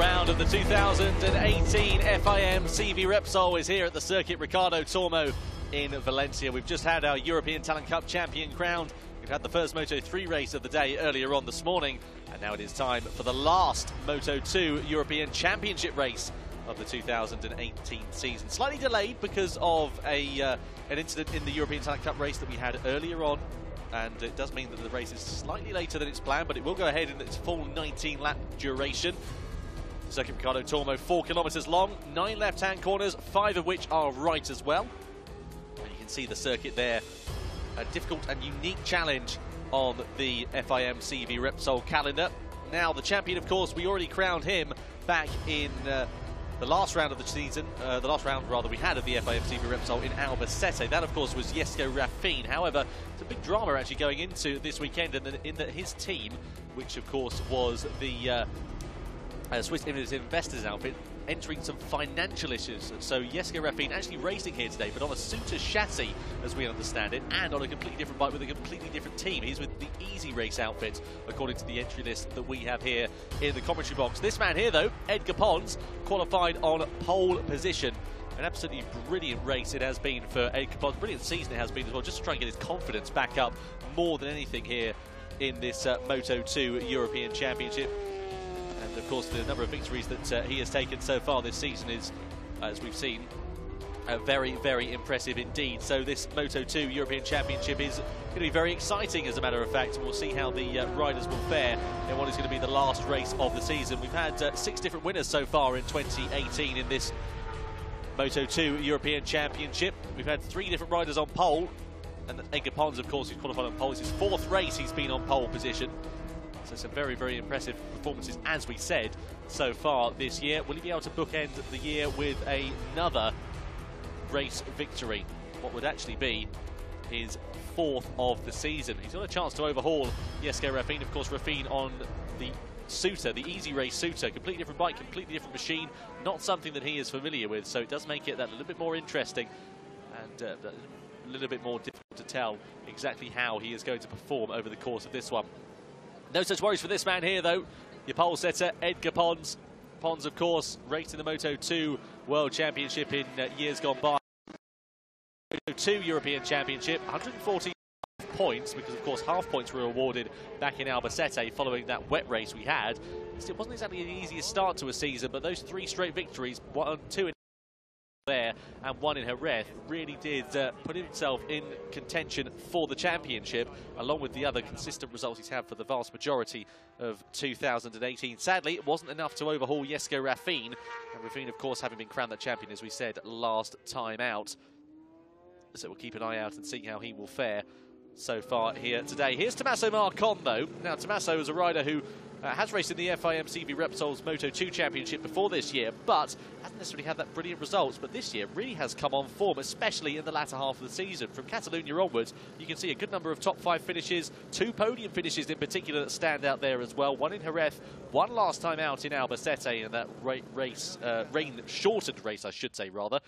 round of the 2018 FIM CEV Repsol is here at the circuit Ricardo Tormo in Valencia. We've just had our European Talent Cup champion crowned. We've had the first Moto2 race of the day earlier on this morning, and now it is time for the last Moto2 European Championship race of the 2018 season. Slightly delayed because of an incident in the European Talent Cup race that we had earlier on, and it does mean that the race is slightly later than it's planned, but it will go ahead in its full 19-lap duration. Circuit Ricardo Tormo, 4 kilometers long, 9 left-hand corners, 5 of which are right as well. And you can see the circuit there. A difficult and unique challenge on the FIM CEV Repsol calendar. Now, the champion, of course, we already crowned him back in the last round of the season, the last round, rather, we had of the FIM CEV Repsol in Albacete. That, of course, was Jesko Raffin. However, it's a big drama actually going into this weekend in that his team, which, of course, was the Swiss Investors outfit, entering some financial issues. So Jesko Raffin actually racing here today, but on a Suter chassis, as we understand it, and on a completely different bike with a completely different team. He's with the Easy Race outfit, according to the entry list that we have here in the commentary box. This man here, though, Edgar Pons, qualified on pole position. An absolutely brilliant race it has been for Edgar Pons. Brilliant season it has been as well, just to try and get his confidence back up more than anything here in this Moto2 European Championship. And of course, the number of victories that he has taken so far this season is, as we've seen, very, very impressive indeed. So this Moto2 European Championship is going to be very exciting, as a matter of fact. We'll see how the riders will fare in what is going to be the last race of the season. We've had 6 different winners so far in 2018 in this Moto2 European Championship. We've had 3 different riders on pole, and Edgar Pons, of course, who's qualified on pole. It's his 4th race he's been on pole position. So some very, very impressive performances, as we said, so far this year. Will he be able to bookend the year with another race victory? What would actually be his 4th of the season. He's got a chance to overhaul Jesko Raffin. Of course, Raffin on the Suter, the Easy Race Suter. Completely different bike, completely different machine. Not something that he is familiar with, so it does make it that a little bit more interesting and a little bit more difficult to tell exactly how he is going to perform over the course of this one. No such worries for this man here, though. Your pole setter, Edgar Pons. Pons, of course, raced in the Moto2 World Championship in years gone by. Moto2 European Championship, 140 points, because, of course, half points were awarded back in Albacete following that wet race we had. It wasn't exactly an easiest start to a season, but those 3 straight victories, 2 in there and 1 in Jerez, really did put himself in contention for the championship, along with the other consistent results he's had for the vast majority of 2018. Sadly, it wasn't enough to overhaul Jesko Raffin, and Raffin, of course, having been crowned the champion, as we said, last time out. So we'll keep an eye out and see how he will fare so far here today. Here's Tommaso Marcon, though. Now, Tommaso is a rider who has raced in the FIM CEV Repsol's Moto2 Championship before this year, but hasn't necessarily had that brilliant results. But this year really has come on form, especially in the latter half of the season. From Catalonia onwards, you can see a good number of top 5 finishes, 2 podium finishes in particular that stand out there as well. 1 in Jerez, 1 last time out in Albacete, and that rain-shortened race, I should say, rather.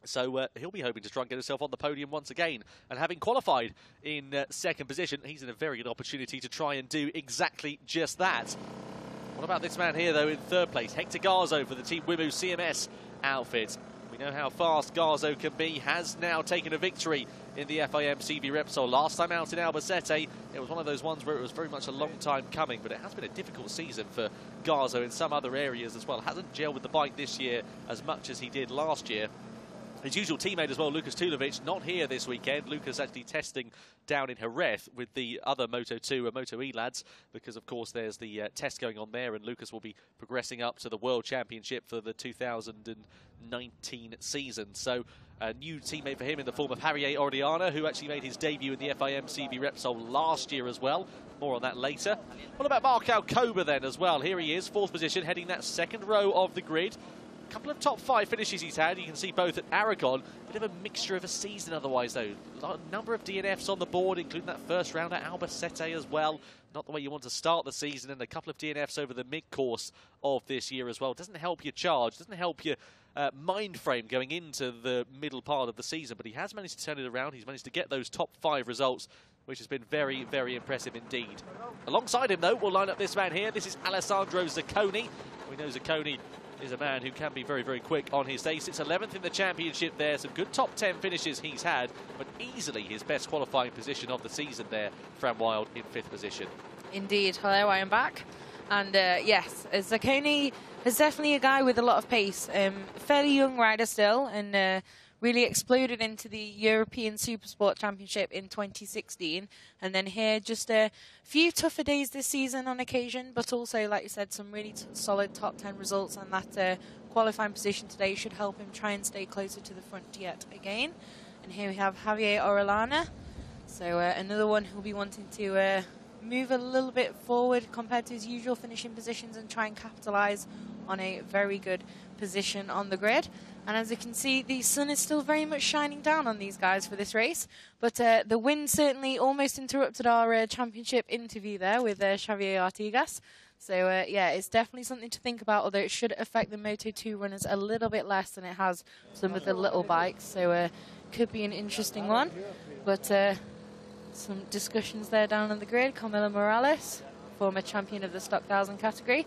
So he'll be hoping to try and get himself on the podium once again. And having qualified in 2nd position, he's in a very good opportunity to try and do exactly just that. What about this man here, though, in 3rd place? Hector Garzo for the Team Wimu CNS outfit. We know how fast Garzo can be. Has now taken a victory in the FIM CEV Repsol. Last time out in Albacete, it was one of those ones where it was very much a long time coming, but it has been a difficult season for Garzo in some other areas as well. Hasn't gelled with the bike this year as much as he did last year. His usual teammate as well, Lucas Tulovic, not here this weekend. Lucas actually testing down in Jerez with the other Moto2 and Moto E lads, because, of course, there's the test going on there, and Lucas will be progressing up to the World Championship for the 2019 season. So a new teammate for him in the form of Xavier Orellana, who actually made his debut in the FIM CEV Repsol last year as well. More on that later. What about Marc Alcoba then as well? Here he is, 4th position, heading that 2nd row of the grid. A couple of top 5 finishes he's had. You can see both at Aragon. Bit of a mixture of a season otherwise, though. A number of DNFs on the board, including that 1st round at Albacete as well. Not the way you want to start the season, and a couple of DNFs over the mid-course of this year as well. Doesn't help your charge, doesn't help your mind frame going into the middle part of the season, but he has managed to turn it around. He's managed to get those top 5 results, which has been very, very impressive indeed. Alongside him, though, we'll line up this man here. This is Alessandro Zaccone. We know Zaccone is a man who can be very, very quick on his day. Sits 11th in the championship there. Some good top 10 finishes he's had, but easily his best qualifying position of the season there. Fran Wild in 5th position. Indeed. Hello, I am back. And yes, Zaccone is definitely a guy with a lot of pace. Fairly young rider still, and really exploded into the European Supersport Championship in 2016. And then here, just a few tougher days this season on occasion, but also, like you said, some really solid top 10 results. And that qualifying position today should help him try and stay closer to the front yet again. And here we have Xavier Orellana. So another one who'll be wanting to move a little bit forward compared to his usual finishing positions and try and capitalise on a very good position on the grid. And as you can see, the sun is still very much shining down on these guys for this race. But the wind certainly almost interrupted our championship interview there with Xavier Orellana. So yeah, it's definitely something to think about, although it should affect the Moto2 runners a little bit less than it has some of the little bikes. So could be an interesting one. But some discussions there down on the grid. Camilo Morales, former champion of the Stock 1000 category.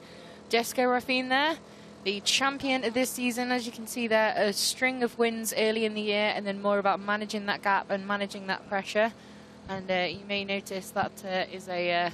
Jesko Raffin there, the champion of this season. As you can see there, a string of wins early in the year, and then more about managing that gap and managing that pressure. And you may notice that is a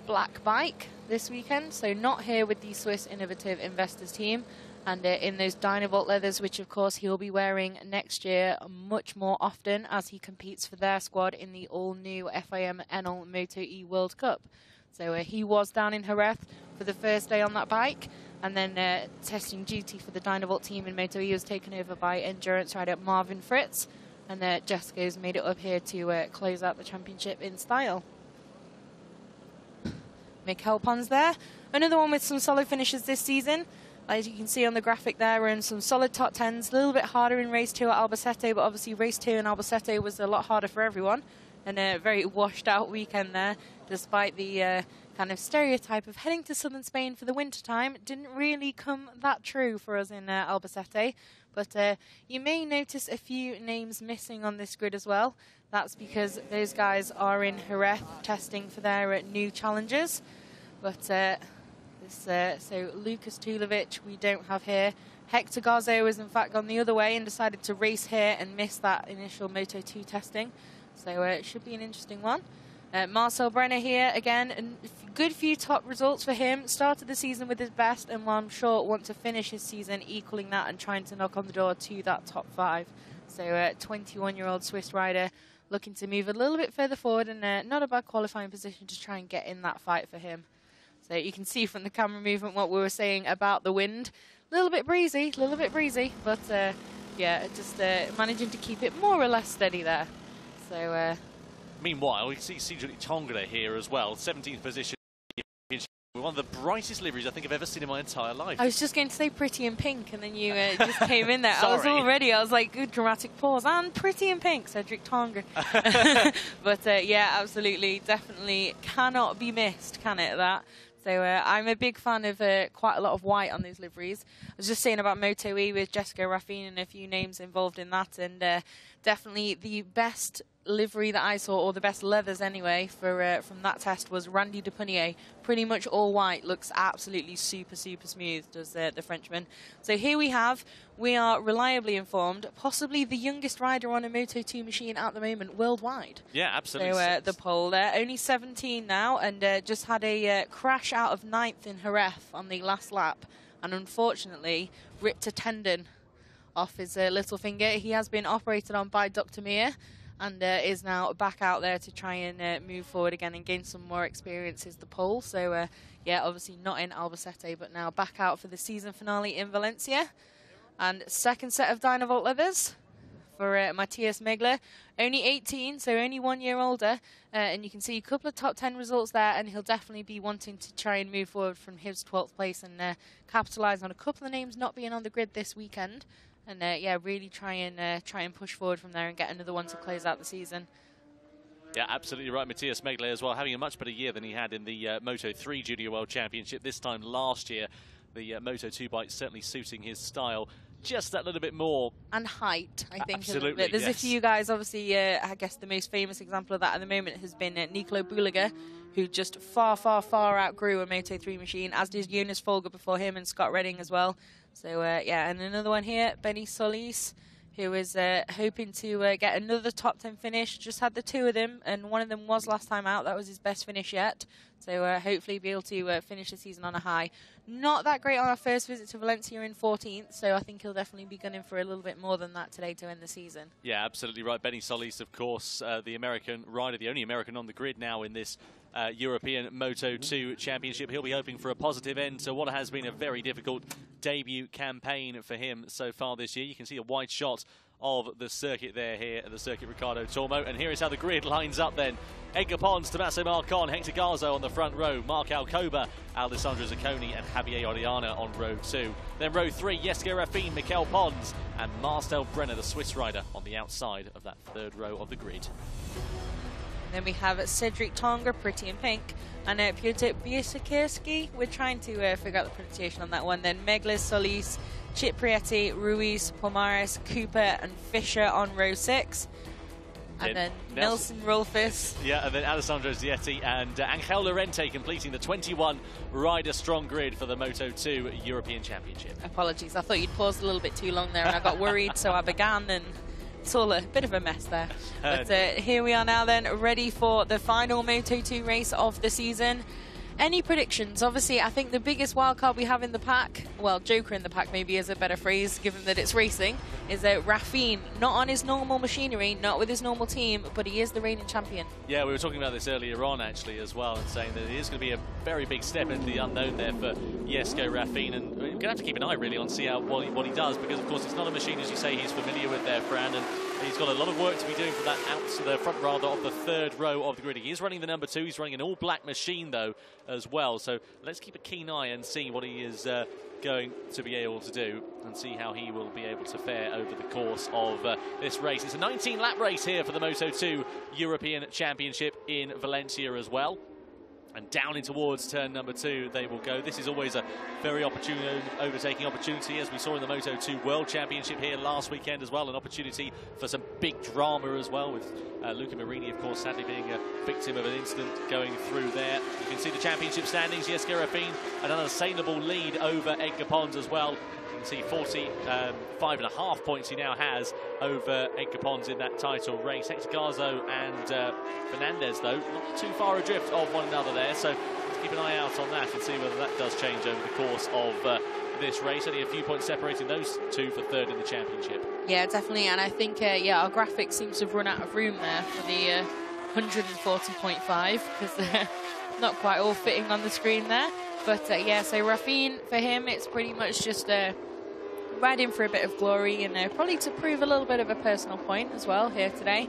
black bike this weekend, so not here with the Swiss Innovative Investors team. And in those Dynavolt leathers, which of course he'll be wearing next year much more often as he competes for their squad in the all-new FIM Enel Moto2 World Cup. So he was down in Jerez for the first day on that bike, and then testing duty for the Dynavolt team in Moto2 was taken over by endurance rider Marvin Fritz, and Jesko's made it up here to close out the championship in style. Marc Pons there, another one with some solid finishes this season. As you can see on the graphic there, we're in some solid top 10s. A little bit harder in race 2 at Albacete, but obviously race 2 in Albacete was a lot harder for everyone. And a very washed out weekend there, despite the kind of stereotype of heading to southern Spain for the winter time. It didn't really come that true for us in Albacete. But you may notice a few names missing on this grid as well. That's because those guys are in Jerez testing for their new challenges. But so Lucas Tulovic we don't have here. Hector Garzo has in fact gone the other way and decided to race here and miss that initial Moto2 testing. So it should be an interesting one. Marcel Brenner here again, a good few top results for him. Started the season with his best, and I'm sure wants to finish his season equaling that and trying to knock on the door to that top 5. So 21-year-old Swiss rider looking to move a little bit further forward, and not a bad qualifying position to try and get in that fight for him. So you can see from the camera movement what we were saying about the wind. A little bit breezy, but yeah, just managing to keep it more or less steady there. So meanwhile, we see Cedric Tongre here as well, 17th position. One of the brightest liveries I think I've ever seen in my entire life. I was just going to say pretty in pink, and then you just came in there. I was like, good dramatic pause, and pretty in pink, Cedric Tongre. But yeah, absolutely, definitely cannot be missed, can it, that? So I'm a big fan of quite a lot of white on these liveries. I was just saying about Moto2 with Jesko Raffin and a few names involved in that, and definitely the best livery that I saw, or the best leathers anyway, for from that test was Randy Dupunier. Pretty much all white, looks absolutely super smooth, does the Frenchman. So here we are reliably informed, possibly the youngest rider on a Moto2 machine at the moment worldwide. Yeah, absolutely. So the pole there, only 17 now, and just had a crash out of 9th in Jerez on the last lap, and unfortunately ripped a tendon off his little finger. He has been operated on by Dr. Mir, and is now back out there to try and move forward again and gain some more experience as the pole. So yeah, obviously not in Albacete, but now back out for the season finale in Valencia. And second set of Dynavolt leathers for Matthias Megler. Only 18, so only 1 year older. And you can see a couple of top 10 results there, and he'll definitely be wanting to try and move forward from his 12th place and capitalise on a couple of names not being on the grid this weekend. And yeah, really try and push forward from there and get another one to close out the season. Yeah, absolutely right. Matthias Megler as well, having a much better year than he had in the Moto3 Junior World Championship this time last year. the Moto2 bike certainly suiting his style just that little bit more. And height, I think. Absolutely, There's a few guys, obviously, I guess the most famous example of that at the moment has been Nicolo Bulega, who just far outgrew a Moto3 machine, as did Jonas Folger before him and Scott Redding as well. So, yeah, and another one here, Benny Solis, who is hoping to get another top 10 finish. Just had the two of them, and one of them was last time out. That was his best finish yet. So hopefully be able to finish the season on a high. Not that great on our first visit to Valencia in 14th, so I think he'll definitely be gunning for a little bit more than that today to end the season. Yeah, absolutely right. Benny Solis, of course, the American rider, the only American on the grid now in this European Moto2 Championship. He'll be hoping for a positive end to what has been a very difficult debut campaign for him so far this year. You can see a wide shot of the circuit there here at the circuit Ricardo Tormo. And here is how the grid lines up then. Edgar Pons, Tommaso Marcon, Hector Garzo on the front row, Marc Alcoba, Alessandro Zaccone and Xavier Orellana on row 2. Then row 3, Jesko Raffin, Mikel Pons and Marcel Brenner, the Swiss rider, on the outside of that third row of the grid. Then we have Cedric Tonga, pretty in pink, and Piotr Biesikerski. We're trying to figure out the pronunciation on that one. Then Meglis, Solis, Ciprietti, Ruiz, Pomares, Cooper and Fischer on row 6. And then Nelson Rolfes. Yeah, and then Alessandro Ciatti and Angel Lorente completing the 21 rider strong grid for the Moto2 European Championship. Apologies, I thought you'd paused a little bit too long there and I got worried, so I began, and it's all a bit of a mess there. But here we are now then, ready for the final Moto2 race of the season. Any predictions? Obviously, I think the biggest wildcard we have in the pack, well, Joker in the pack maybe is a better phrase given that it's racing, is Raffin. Not on his normal machinery, not with his normal team, but he is the reigning champion. Yeah, we were talking about this earlier on actually as well, and saying that it is going to be a very big step into the unknown there for Jesko Raffin, and we're going to have to keep an eye really on see what he does, because of course it's not a machine, as you say, he's familiar with there, Fran, and he's got a lot of work to be doing from that out to the front rather of the third row of the grid. He is running the number 2. He's running an all-black machine though as well. So let's keep a keen eye and see what he is going to be able to do, and see how he will be able to fare over the course of this race. It's a 19-lap race here for the Moto2 European Championship in Valencia as well. And down in towards turn number 2 they will go. This is always a very opportune overtaking opportunity, as we saw in the Moto2 World Championship here last weekend as well. An opportunity for some big drama as well, with Luca Marini, of course, sadly being a victim of an incident going through there. You can see the championship standings. Jesko Raffin, an unassailable lead over Edgar Pons as well. You can see 45.5 points he now has over Edgar Pons in that title race. Hector Garzo and Fernandez, though, not too far adrift of one another there, so let's keep an eye out on that and see whether that does change over the course of this race. Only a few points separating those two for third in the championship. Yeah, definitely, and I think, yeah, our graphic seems to have run out of room there for the 140.5, because they're not quite all fitting on the screen there. But yeah, so Raffin, for him, it's pretty much just riding for a bit of glory, and probably to prove a little bit of a personal point as well here today,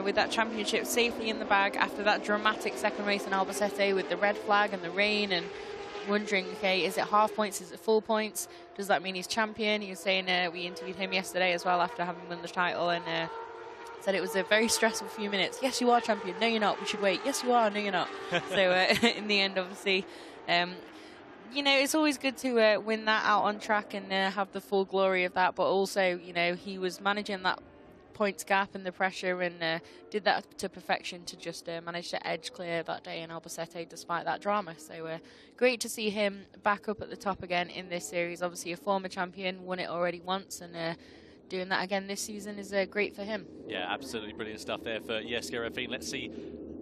with that championship safely in the bag after that dramatic second race in Albacete with the red flag and the rain, and wondering, okay, is it half points, is it full points, does that mean he's champion? He was saying, we interviewed him yesterday as well after having won the title, and said it was a very stressful few minutes. Yes, you are champion. No, you're not. We should wait. Yes, you are. No, you're not. So in the end, obviously, you know, it's always good to win that out on track and have the full glory of that. But also, you know, he was managing that points gap and the pressure, and did that to perfection to just manage to edge clear that day in Albacete despite that drama. So great to see him back up at the top again in this series. Obviously a former champion, won it already once, and doing that again this season is great for him. Yeah, absolutely brilliant stuff there for Jesko Raffin. Let's see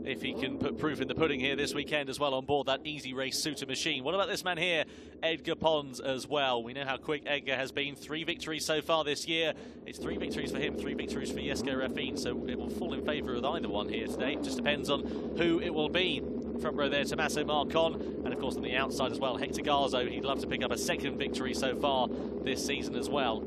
if he can put proof in the pudding here this weekend as well on board that easy race suitor machine. What about this man here, Edgar Pons, as well? We know how quick Edgar has been. 3 victories so far this year. It's 3 victories for him, 3 victories for Jesko Raffin, so it will fall in favour of either one here today. It just depends on who it will be. Front row there, Tommaso Marcon, and of course on the outside as well, Hector Garzo. He'd love to pick up a 2nd victory so far this season as well.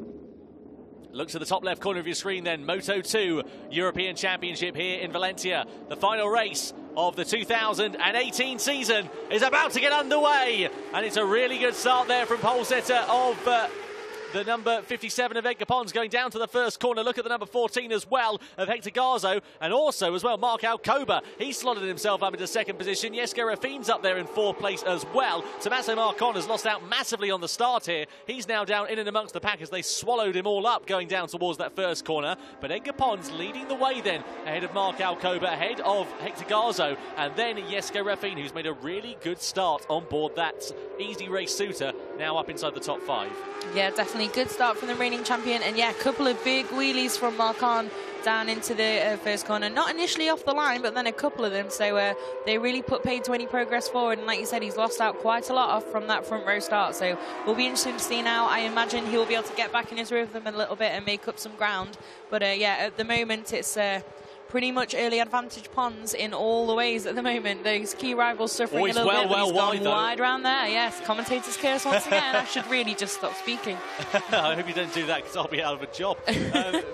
Look to the top left corner of your screen then, Moto2 European Championship here in Valencia. The final race of the 2018 season is about to get underway, and it's a really good start there from pole setter of the number 57 of Edgar Pons going down to the first corner. Look at the number 14 as well of Hector Garzo, and also as well Marc Alcoba. He slotted himself up into second position. Jesko Raffin's up there in fourth place as well. Tommaso Marcon has lost out massively on the start here. He's now down in and amongst the pack as they swallowed him all up going down towards that first corner. But Edgar Pons leading the way then ahead of Marc Alcoba, ahead of Hector Garzo, and then Jesko Raffin, who's made a really good start on board that easy race suitor, now up inside the top 5. Yeah, definitely good start from the reigning champion, and yeah, a couple of big wheelies from Marcon down into the first corner. Not initially off the line, but then a couple of them, so they really put paid to any progress forward, and like you said, he's lost out quite a lot off from that front row start, so we'll be interested to see now. I imagine he'll be able to get back in his rhythm a little bit and make up some ground, but yeah, at the moment it's pretty much early advantage Pons in all the ways at the moment. Those key rivals suffering a little bit, but he's gone wide around there. Yes, commentators curse once again. I should really just stop speaking. I hope you don't do that, because I'll be out of a job.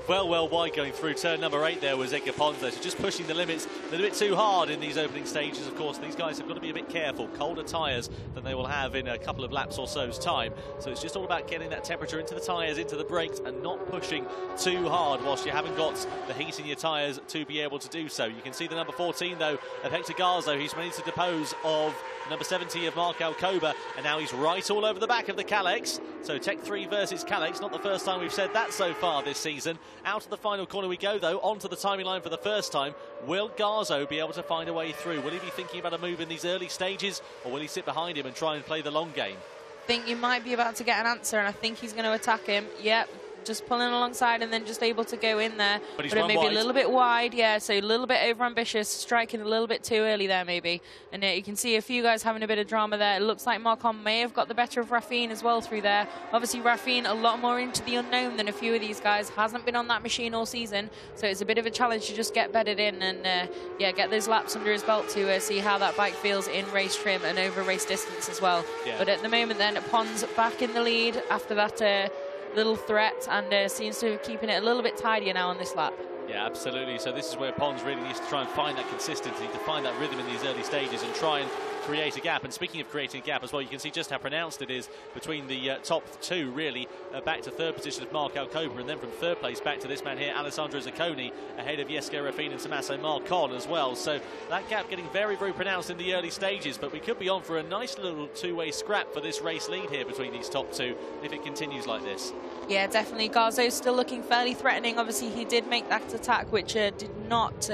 Well wide going through turn number 8 there was Edgar Pons there, so just pushing the limits a little bit too hard in these opening stages. Of course, these guys have got to be a bit careful. Colder tyres than they will have in a couple of laps or so's time. So it's just all about getting that temperature into the tyres, into the brakes, and not pushing too hard whilst you haven't got the heat in your tyres to be able to do so. You can see the number 14 though of Hector Garzo. He's managed to depose of number 70 of Marc Alcoba, and now he's right all over the back of the Kalex. So Tech 3 versus Kalex, not the first time we've said that so far this season. Out of the final corner we go though, onto the timing line for the first time. Will Garzo be able to find a way through? Will he be thinking about a move in these early stages, or will he sit behind him and try and play the long game? I think you might be about to get an answer, and I think he's going to attack him. Yep. Just pulling alongside and then just able to go in there. But maybe wide. A little bit wide, yeah, so a little bit over-ambitious, striking a little bit too early there maybe. And you can see a few guys having a bit of drama there. It looks like Marcon may have got the better of Raffin as well through there. Obviously Raffin a lot more into the unknown than a few of these guys. Hasn't been on that machine all season, so it's a bit of a challenge to just get bedded in and yeah, get those laps under his belt to see how that bike feels in race trim and over race distance as well. Yeah. But at the moment then, Pons back in the lead after that little threat, and seems to be keeping it a little bit tidier now on this lap. Yeah, absolutely. So this is where Pons really needs to try and find that consistency, to find that rhythm in these early stages and try and create a gap. And speaking of creating a gap as well, you can see just how pronounced it is between the top 2 really, back to third position of Marc Alcoba, and then from third place back to this man here, Alessandro Zaccone, ahead of Jesko Raffin and Tommaso Marcon as well. So that gap getting very pronounced in the early stages, but we could be on for a nice little two-way scrap for this race lead here between these top 2 if it continues like this. Yeah, definitely. Garzo's still looking fairly threatening. Obviously he did make that attack, which did not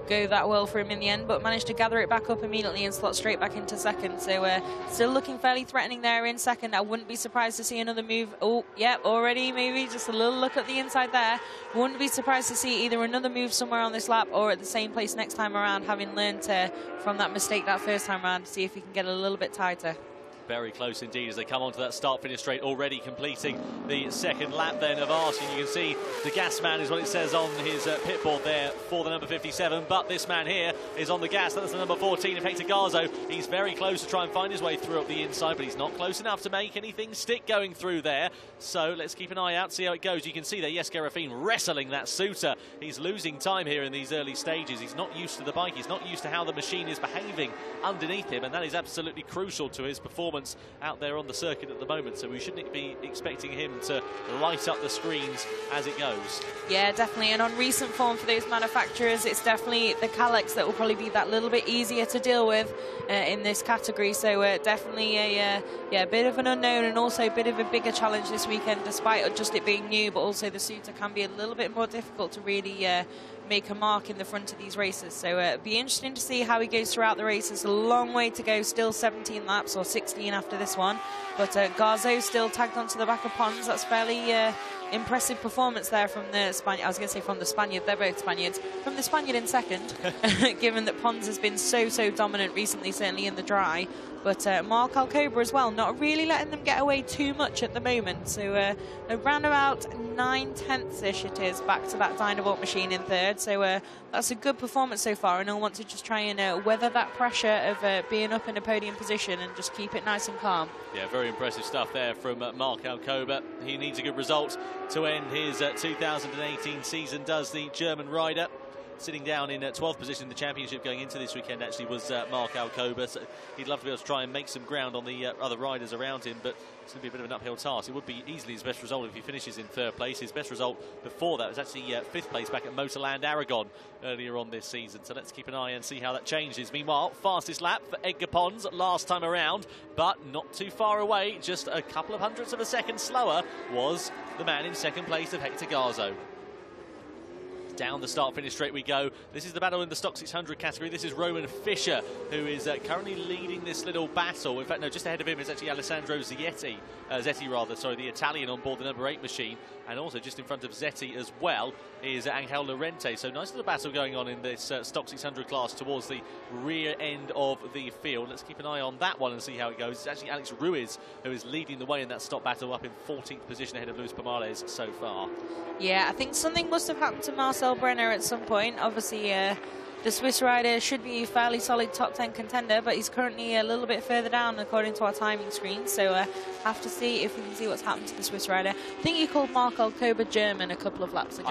go that well for him in the end, but managed to gather it back up immediately and slot straight back into second. So still looking fairly threatening there in second. I wouldn't be surprised to see another move. Oh, yeah, already maybe just a little look at the inside there. Wouldn't be surprised to see either another move somewhere on this lap or at the same place next time around, having learned from that mistake that first time around, to see if he can get a little bit tighter. Very close indeed as they come onto that start-finish straight, already completing the second lap then of Arsene. You can see the gas man is what it says on his pit board there for the number 57, but this man here is on the gas. That's the number 14 of Hector Garzo. He's very close to try and find his way through up the inside, but he's not close enough to make anything stick going through there. So let's keep an eye out, see how it goes. You can see there Jesko Raffin wrestling that suitor. He's losing time here in these early stages. He's not used to the bike. He's not used to how the machine is behaving underneath him, and that is absolutely crucial to his performance out there on the circuit at the moment, so we shouldn't be expecting him to light up the screens as it goes. Yeah, definitely, and on recent form for those manufacturers, it's definitely the Kalex that will probably be that little bit easier to deal with in this category, so definitely a bit of an unknown, and also a bit of a bigger challenge this weekend, despite just it being new, but also the suitor can be a little bit more difficult to really make a mark in the front of these races. So it'll be interesting to see how he goes throughout the races. A long way to go, still 17 laps or 16 after this one, but Garzo still tagged onto the back of Pons. That's fairly impressive performance there from the Spaniard. I was going to say from the Spaniard, they're both Spaniards. From the Spaniard in second, given that Pons has been so dominant recently, certainly in the dry. But Marc Alcoba as well, not really letting them get away too much at the moment. So around about 9/10ish it is back to that Dynavolt machine in third. So that's a good performance so far, and I'll want to just try and weather that pressure of being up in a podium position and just keep it nice and calm. Yeah, very impressive stuff there from Marc Alcoba. He needs a good result to end his 2018 season, does the German rider. sitting down in 12th position in the championship going into this weekend actually was Marc Alcoba. So he'd love to be able to try and make some ground on the other riders around him, but it's going to be a bit of an uphill task. It would be easily his best result if he finishes in 3rd place. His best result before that was actually 5th place back at Motorland Aragon earlier on this season. So let's keep an eye and see how that changes. Meanwhile, fastest lap for Edgar Pons last time around, but not too far away, just a couple of hundredths of a second slower, was the man in 2nd place of Hector Garzo. Down the start-finish straight we go. This is the battle in the Stock 600 category. This is Roman Fischer, who is currently leading this little battle. In fact, no, just ahead of him is actually Alessandro Zaccone, the Italian on board the number 8 machine. And also just in front of Zetti as well is Angel Lorente. So nice little battle going on in this Stock 600 class towards the rear end of the field. Let's keep an eye on that one and see how it goes. It's actually Alex Ruiz who is leading the way in that stop battle, up in 14th position ahead of Luis Pomales so far. Yeah, I think something must have happened to Marcel Brenner at some point. Obviously, the Swiss rider should be a fairly solid top 10 contender, but he's currently a little bit further down according to our timing screen. So have to see if we can see what's happened to the Swiss rider. I think you called Marc Alcoba German a couple of laps ago.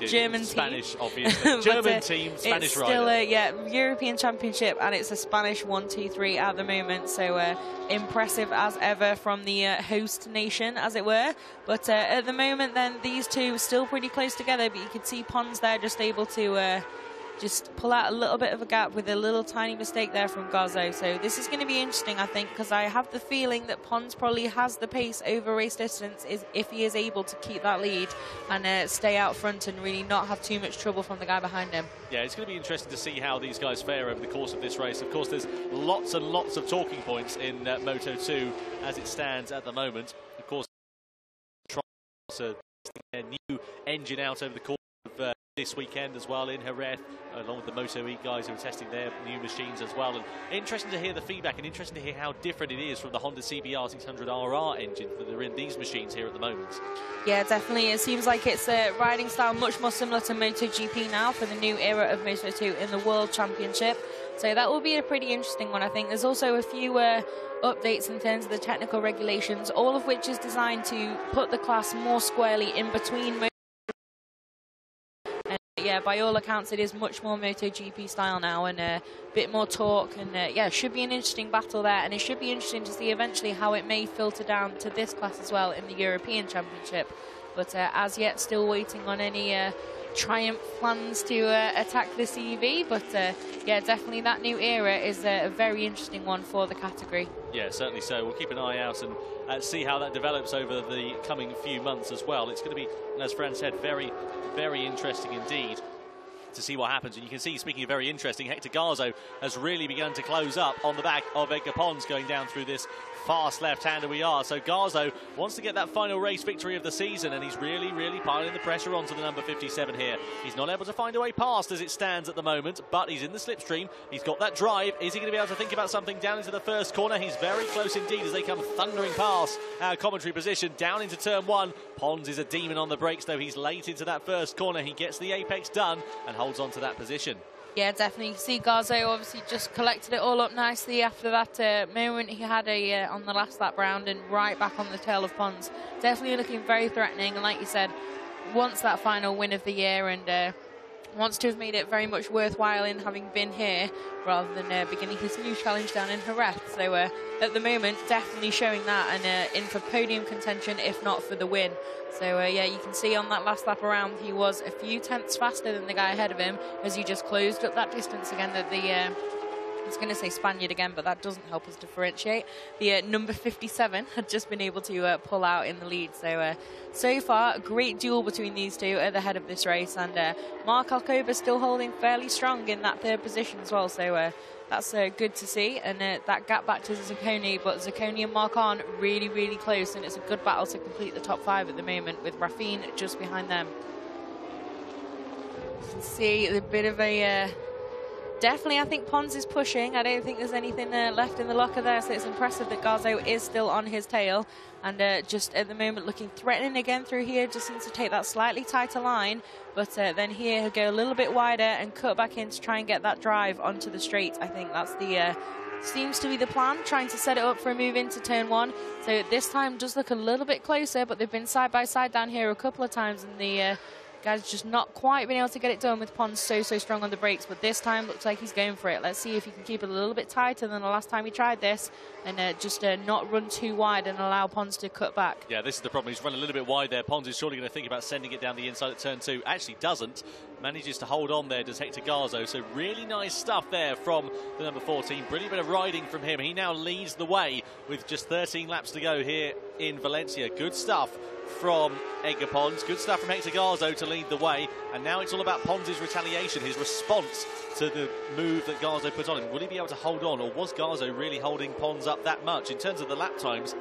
German team. Spanish, obviously. German team, Spanish rider. It's still European Championship, and it's a Spanish 1-2-3 at the moment. So impressive as ever from the host nation, as it were. But at the moment, then, these two still pretty close together, but you can see Pons there just able to just pull out a little bit of a gap with a little tiny mistake there from Garzo. So this is going to be interesting, I think, because I have the feeling that Pons probably has the pace over race distance if he is able to keep that lead and stay out front and really not have too much trouble from the guy behind him. Yeah, it's going to be interesting to see how these guys fare over the course of this race. Of course, there's lots and lots of talking points in Moto2 as it stands at the moment. Of course, trying to a new engine out over the course of this weekend as well in Jerez, along with the Moto2 guys who are testing their new machines as well. And interesting to hear the feedback and interesting to hear how different it is from the Honda CBR 600RR engine that are in these machines here at the moment. Yeah, definitely. It seems like it's a riding style much more similar to MotoGP now for the new era of Moto2 in the World Championship. So that will be a pretty interesting one, I think. There's also a few updates in terms of the technical regulations, all of which is designed to put the class more squarely in between yeah, by all accounts, it is much more MotoGP style now and a bit more torque. And yeah, should be an interesting battle there. And it should be interesting to see eventually how it may filter down to this class as well in the European Championship. But as yet, still waiting on any triumph plans to attack the CEV. But yeah, definitely that new era is a very interesting one for the category. Yeah, certainly so. We'll keep an eye out and see how that develops over the coming few months as well. It's going to be, as Fran said, very, very interesting indeed to see what happens. And you can see, speaking of very interesting, Hector Garzo has really begun to close up on the back of Edgar Pons going down through this fast left-hander we are. So Garzo wants to get that final race victory of the season, and he's really, really piling the pressure onto the number 57 here. He's not able to find a way past as it stands at the moment, but he's in the slipstream. He's got that drive. Is he going to be able to think about something down into the first corner? He's very close indeed as they come thundering past our commentary position down into turn 1. Pons is a demon on the brakes, though. He's late into that first corner. He gets the apex done and holds on to that position. Yeah, definitely. You can see Garzo obviously just collected it all up nicely after that moment he had on the last lap round and right back on the tail of Pons. Definitely looking very threatening, and like you said, wants that final win of the year and wants to have made it very much worthwhile in having been here rather than beginning his new challenge down in Jerez. So at the moment, definitely showing that and in for podium contention, if not for the win. So yeah, you can see on that last lap around, he was a few tenths faster than the guy ahead of him as he just closed up that distance again. That the I was going to say Spaniard again, but that doesn't help us differentiate. The number 57 had just been able to pull out in the lead. So so far, a great duel between these two at the head of this race, and Marc Alcoba still holding fairly strong in that 3rd position as well. So that's good to see, and that gap back to Zaccone, but Zaccone and Marcon really, really close, and it's a good battle to complete the top 5 at the moment, with Raffin just behind them. You can see a bit of a... definitely, I think Pons is pushing. I don't think there's anything left in the locker there, so it's impressive that Garzo is still on his tail. And just at the moment looking threatening again through here, just seems to take that slightly tighter line. But then here he'll go a little bit wider and cut back in to try and get that drive onto the straight. I think that's the... seems to be the plan, trying to set it up for a move into turn 1. So this time does look a little bit closer, but they've been side by side down here a couple of times, and the Guy's just not quite been able to get it done with Pons so strong on the brakes, but this time looks like he's going for it. Let's see if he can keep it a little bit tighter than the last time he tried this, and just not run too wide and allow Pons to cut back. Yeah, this is the problem. He's run a little bit wide there. Pons is surely going to think about sending it down the inside at turn 2. Actually doesn't. Manages to hold on there, does Hector Garzo. So really nice stuff there from the number 14. Brilliant bit of riding from him. He now leads the way with just 13 laps to go here in Valencia. Good stuff from Edgar Pons. Good stuff from Hector Garzo to lead the way. And now it's all about Pons' retaliation, his response to the move that Garzo put on him. Will he be able to hold on, or was Garzo really holding Pons up that much? In terms of the lap times,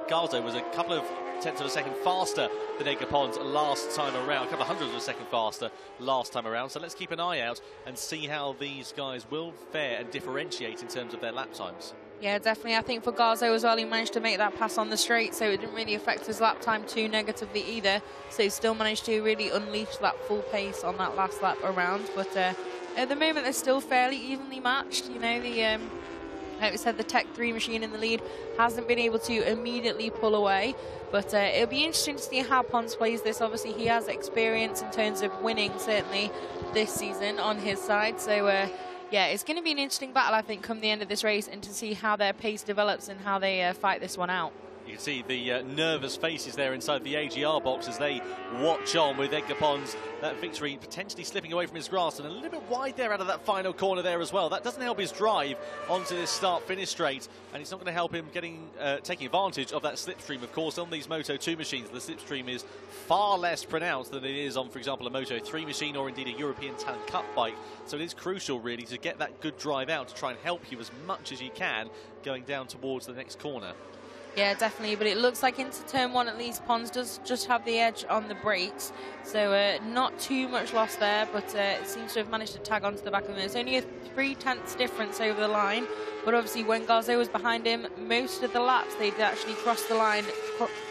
Garzo was a couple of tenths of a second faster than Edgar Pons last time around, a couple of hundredths of a second faster last time around. So let's keep an eye out and see how these guys will fare and differentiate in terms of their lap times. Yeah, definitely. I think for Garzo as well, he managed to make that pass on the straight, so it didn't really affect his lap time too negatively either. So he still managed to really unleash that full pace on that last lap around. But at the moment, they're still fairly evenly matched. You know, the like we said, the Tech 3 machine in the lead hasn't been able to immediately pull away. But it'll be interesting to see how Pons plays this. Obviously, he has experience in terms of winning, certainly, this season on his side. So, yeah, it's going to be an interesting battle, I think, come the end of this race, and to see how their pace develops and how they fight this one out. You can see the nervous faces there inside the AGR box as they watch on, with Edgar Pons, that victory potentially slipping away from his grasp, and a little bit wide there out of that final corner there as well. That doesn't help his drive onto this start-finish straight, and it's not going to help him taking advantage of that slipstream. Of course, on these Moto2 machines, the slipstream is far less pronounced than it is on, for example, a Moto3 machine or indeed a European Talent Cup bike. So it is crucial, really, to get that good drive out to try and help you as much as you can going down towards the next corner. Yeah, definitely, but it looks like into turn 1 at least, Pons does just have the edge on the brakes, so not too much loss there, but it seems to have managed to tag onto the back of him. It's only a 3/10 difference over the line, but obviously when Garzo was behind him, most of the laps they'd actually crossed the line,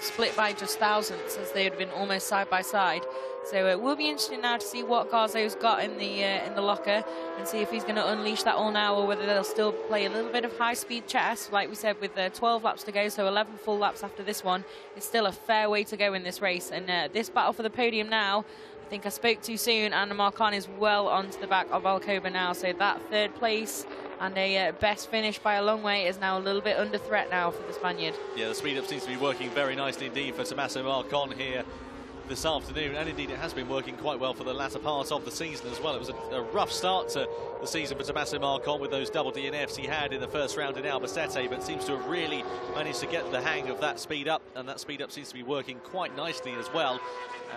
split by just thousandths, as they had been almost side by side. So it will be interesting now to see what Garzo's got in the locker, and see if he's going to unleash that all now, or whether they'll still play a little bit of high-speed chess, like we said, with 12 laps to go, so 11 full laps after this one. It's still a fair way to go in this race, and this battle for the podium now, I think I spoke too soon, and Marcon is well onto the back of Alcoba now, so that third place and a best finish by a long way is now a little bit under threat now for the Spaniard. Yeah, the speed-up seems to be working very nicely indeed for Tommaso Marcon here this afternoon, and indeed it has been working quite well for the latter part of the season as well. It was a rough start to the season for Tommaso Marcon with those double DNFs he had in the first round in Albacete, but seems to have really managed to get the hang of that speed up, and that speed up seems to be working quite nicely as well.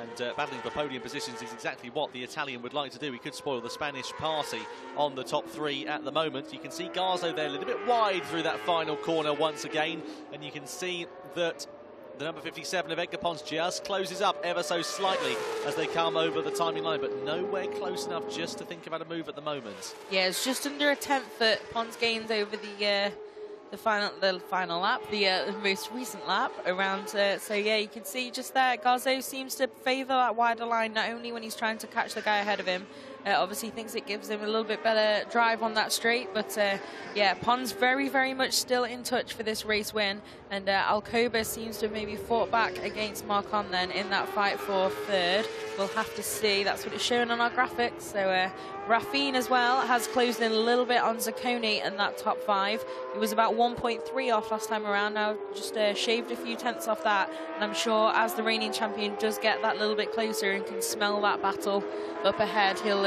And battling for podium positions is exactly what the Italian would like to do. He could spoil the Spanish party on the top 3 at the moment. You can see Garzo there a little bit wide through that final corner once again, and you can see that the number 57 of Edgar Pons just closes up ever so slightly as they come over the timing line, but nowhere close enough just to think about a move at the moment. Yeah, it's just under a tenth that Pons gains over the final lap, the most recent lap around. So yeah, you can see just there, Garzo seems to favour that wider line, not only when he's trying to catch the guy ahead of him. Obviously thinks it gives him a little bit better drive on that straight, but yeah, Pons very much still in touch for this race win, and Alcoba seems to have maybe fought back against Marcon then in that fight for third. We'll have to see, that's what it's showing on our graphics. So Raffin as well has closed in a little bit on Zaccone and that top 5. It was about 1.3 off last time around, now just shaved a few tenths off that, and I'm sure as the reigning champion does get that little bit closer and can smell that battle up ahead, he'll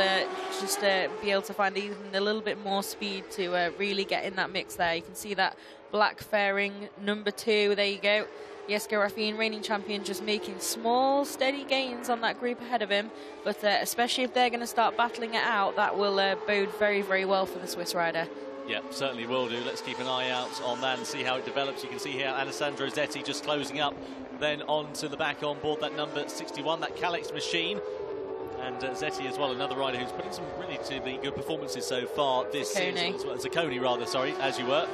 just be able to find even a little bit more speed to really get in that mix there. You can see that black fairing number 2, there you go. Jesko Raffin, reigning champion, just making small, steady gains on that group ahead of him. But especially if they're going to start battling it out, that will bode very well for the Swiss rider. Yeah, certainly will do. Let's keep an eye out on that and see how it develops. You can see here Alessandro Zaccone just closing up, then on to the back on board, that number 61, that Calyx machine. And Ciatti as well, another rider who's putting some relatively good performances so far this season as well. Zaccone, rather, sorry, as you were.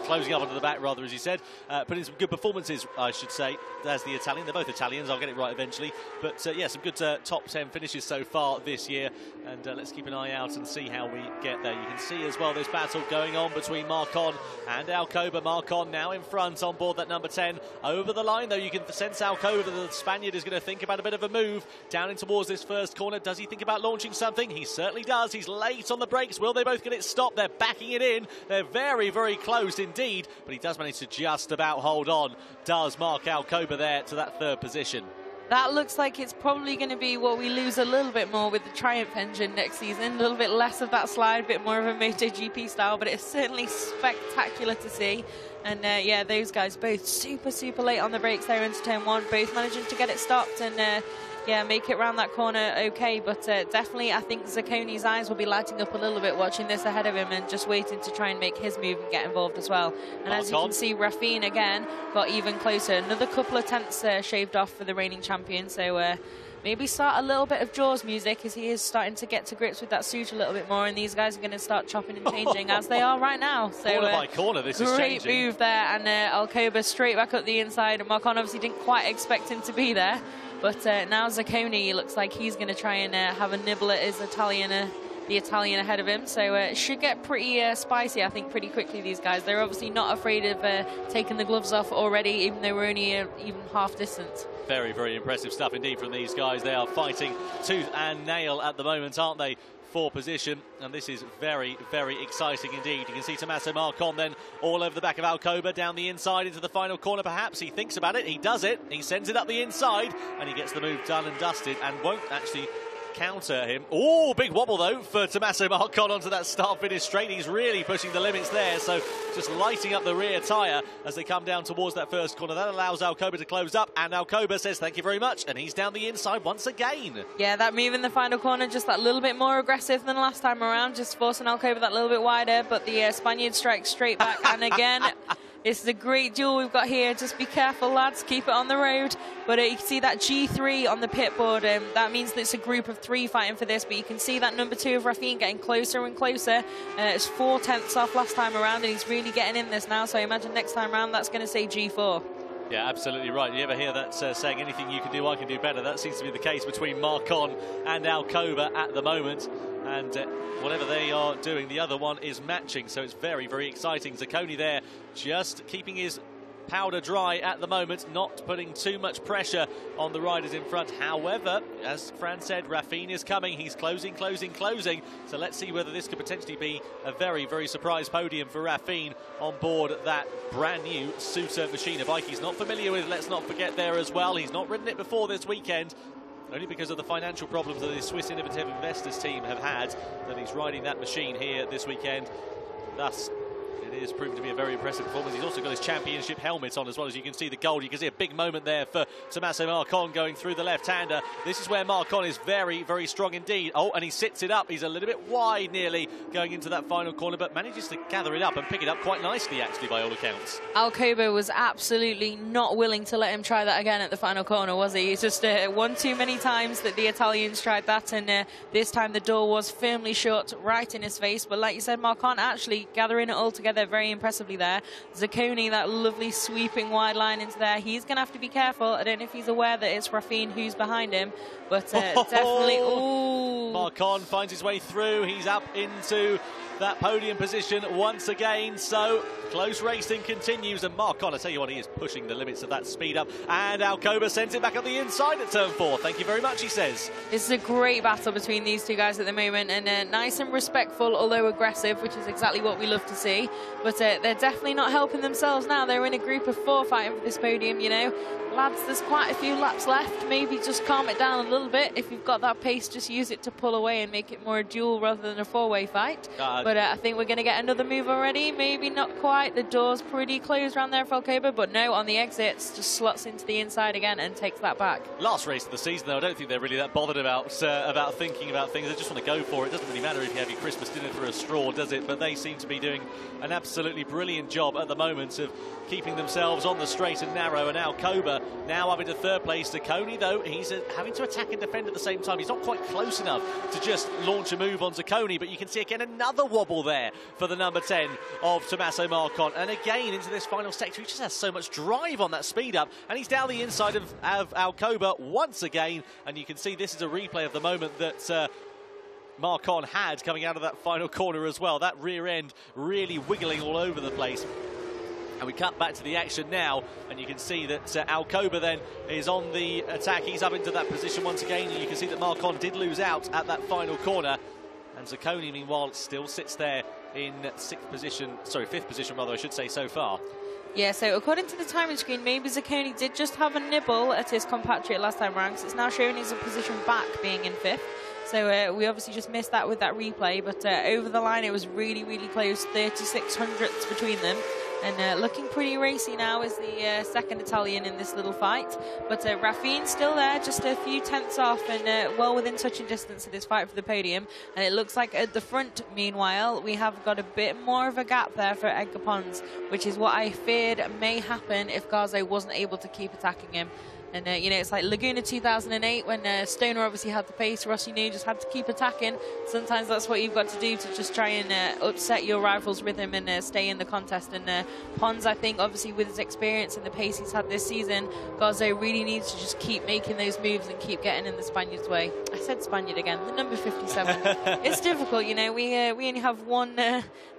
closing up onto the back rather, as you said. Putting some good performances, I should say, as the Italian. They're both Italians, I'll get it right eventually. But yeah, some good top 10 finishes so far this year. And let's keep an eye out and see how we get there. You can see as well this battle going on between Marcon and Alcoba. Marcon now in front on board that number 10. Over the line, though, you can sense Alcoba, the Spaniard, is going to think about a bit of a move down in towards this first corner. Does he think about launching something? He certainly does. He's late on the brakes. Will they both get it stopped? They're backing it in. They're very, very close indeed. But he does manage to just about hold on. Does Marc Alcoba there to that third position. That looks like it's probably going to be what we lose a little bit more with the Triumph engine next season. A little bit less of that slide, a bit more of a MotoGP style, but it's certainly spectacular to see. And yeah, those guys both super, super late on the brakes there into turn one, both managing to get it stopped and yeah, make it round that corner okay. But definitely, I think Zaccone's eyes will be lighting up a little bit watching this ahead of him and just waiting to try and make his move and get involved as well. And as you can see, Raffin again got even closer. Another couple of tenths shaved off for the reigning champion. So maybe start a little bit of Jaws music as he is starting to get to grips with that suit a little bit more. And these guys are going to start chopping and changing as they are right now. So corner by corner, this is changing. Great move there. And Alcoba straight back up the inside. And Marcon obviously didn't quite expect him to be there. But now Zaccone looks like he's going to try and have a nibble at his Italian, the Italian ahead of him. So it should get pretty spicy, I think, pretty quickly, these guys. They're obviously not afraid of taking the gloves off already, even though we're only even half distance. Very, very impressive stuff indeed from these guys. They are fighting tooth and nail at the moment, aren't they? For position, and this is very, very exciting indeed. You can see Tommaso Marcon then all over the back of Alcoba, down the inside into the final corner perhaps. He thinks about it, he does it, he sends it up the inside, and he gets the move done and dusted and won't actually counter him. Oh, big wobble though for Tommaso Marcon onto that start-finish straight. He's really pushing the limits there, so just lighting up the rear tyre as they come down towards that first corner. That allows Alcoba to close up, and Alcoba says thank you very much, and he's down the inside once again. Yeah, that move in the final corner, just that little bit more aggressive than last time around, just forcing Alcoba that little bit wider, but the Spaniard strikes straight back, and again... This is a great duel we've got here. Just be careful, lads. Keep it on the road. But you can see that G3 on the pit board. That means that it's a group of 3 fighting for this. But you can see that number 2 of Raffin getting closer and closer. It's 4 tenths off last time around, and he's really getting in this now. So I imagine next time around that's going to say G4. Yeah, absolutely right. You ever hear that saying, anything you can do, I can do better? That seems to be the case between Marcon and Alcoba at the moment. And whatever they are doing, the other one is matching. So it's very, very exciting. Zaccone there just keeping his powder dry at the moment, not putting too much pressure on the riders in front. However, as Fran said, Raffin is coming. He's closing, closing, closing. So let's see whether this could potentially be a very, very surprise podium for Raffin on board that brand new Suter machine. A bike he's not familiar with, let's not forget there as well. He's not ridden it before this weekend, only because of the financial problems that the Swiss Innovative Investors team have had, that he's riding that machine here this weekend. Thus, it is proven to be a very impressive performance. He's also got his championship helmet on as well, as you can see the gold. You can see a big moment there for Tommaso Marcon going through the left-hander. This is where Marcon is very, very strong indeed. Oh, and he sits it up. He's a little bit wide nearly going into that final corner, but manages to gather it up and pick it up quite nicely, actually, by all accounts. Alcoba was absolutely not willing to let him try that again at the final corner, was he? It's just one too many times that the Italians tried that, and this time the door was firmly shut right in his face. But like you said, Marcon actually gathering it all together very impressively there. Zaccone, that lovely sweeping wide line into there. He's going to have to be careful. I don't know if he's aware that it's Raffin who's behind him, but definitely... Ooh. Marcon finds his way through. He's up into that podium position once again. So close racing continues, and Marcon, I tell you what, he is pushing the limits of that speed up, and Alcoba sends it back up the inside at turn 4. Thank you very much, he says. This is a great battle between these two guys at the moment, and nice and respectful, although aggressive, which is exactly what we love to see. But they're definitely not helping themselves now. They're in a group of 4 fighting for this podium, you know. Lads, there's quite a few laps left. Maybe just calm it down a little bit. If you've got that pace, just use it to pull away and make it more a duel rather than a 4-way fight. But I think we're going to get another move already. Maybe not quite. The door's pretty closed around there for Alcoba, but no, on the exits, just slots into the inside again and takes that back. Last race of the season, though, I don't think they're really that bothered about thinking about things. They just want to go for it. It doesn't really matter if you have your Christmas dinner through a straw, does it? But they seem to be doing an absolutely brilliant job at the moment of keeping themselves on the straight and narrow. And Alcoba now up into 3rd place. Zaccone, though, he's having to attack and defend at the same time. He's not quite close enough to just launch a move on Zaccone, but you can see again another wobble there for the number 10 of Tommaso Marcon. And again, into this final sector, he just has so much drive on that speed up. And he's down the inside of Alcoba once again. And you can see this is a replay of the moment that Marcon had coming out of that final corner as well. That rear end really wiggling all over the place. And we cut back to the action now, and you can see that Alcoba then is on the attack. He's up into that position once again, and you can see that Marcon did lose out at that final corner. And Zaccone, meanwhile, still sits there in fifth position rather, I should say, so far. Yeah, so according to the timing screen, maybe Zaccone did just have a nibble at his compatriot last time around, because it's now showing his position back being in 5th. So we obviously just missed that with that replay, but over the line it was really, really close, 36 hundredths between them. And looking pretty racy now is the second Italian in this little fight. But Raffin's still there, just a few tenths off and well within touching distance of this fight for the podium. And it looks like at the front, meanwhile, we have got a bit more of a gap there for Edgar Pons, which is what I feared may happen if Garzo wasn't able to keep attacking him. And, you know, it's like Laguna 2008 when Stoner obviously had the pace, Rossi knew just had to keep attacking. Sometimes that's what you've got to do to just try and upset your rival's rhythm and stay in the contest. And Pons, I think, obviously with his experience and the pace he's had this season, Garzo really needs to just keep making those moves and keep getting in the Spaniard's way. I said Spaniard again, the number 57. It's difficult, you know, we only have one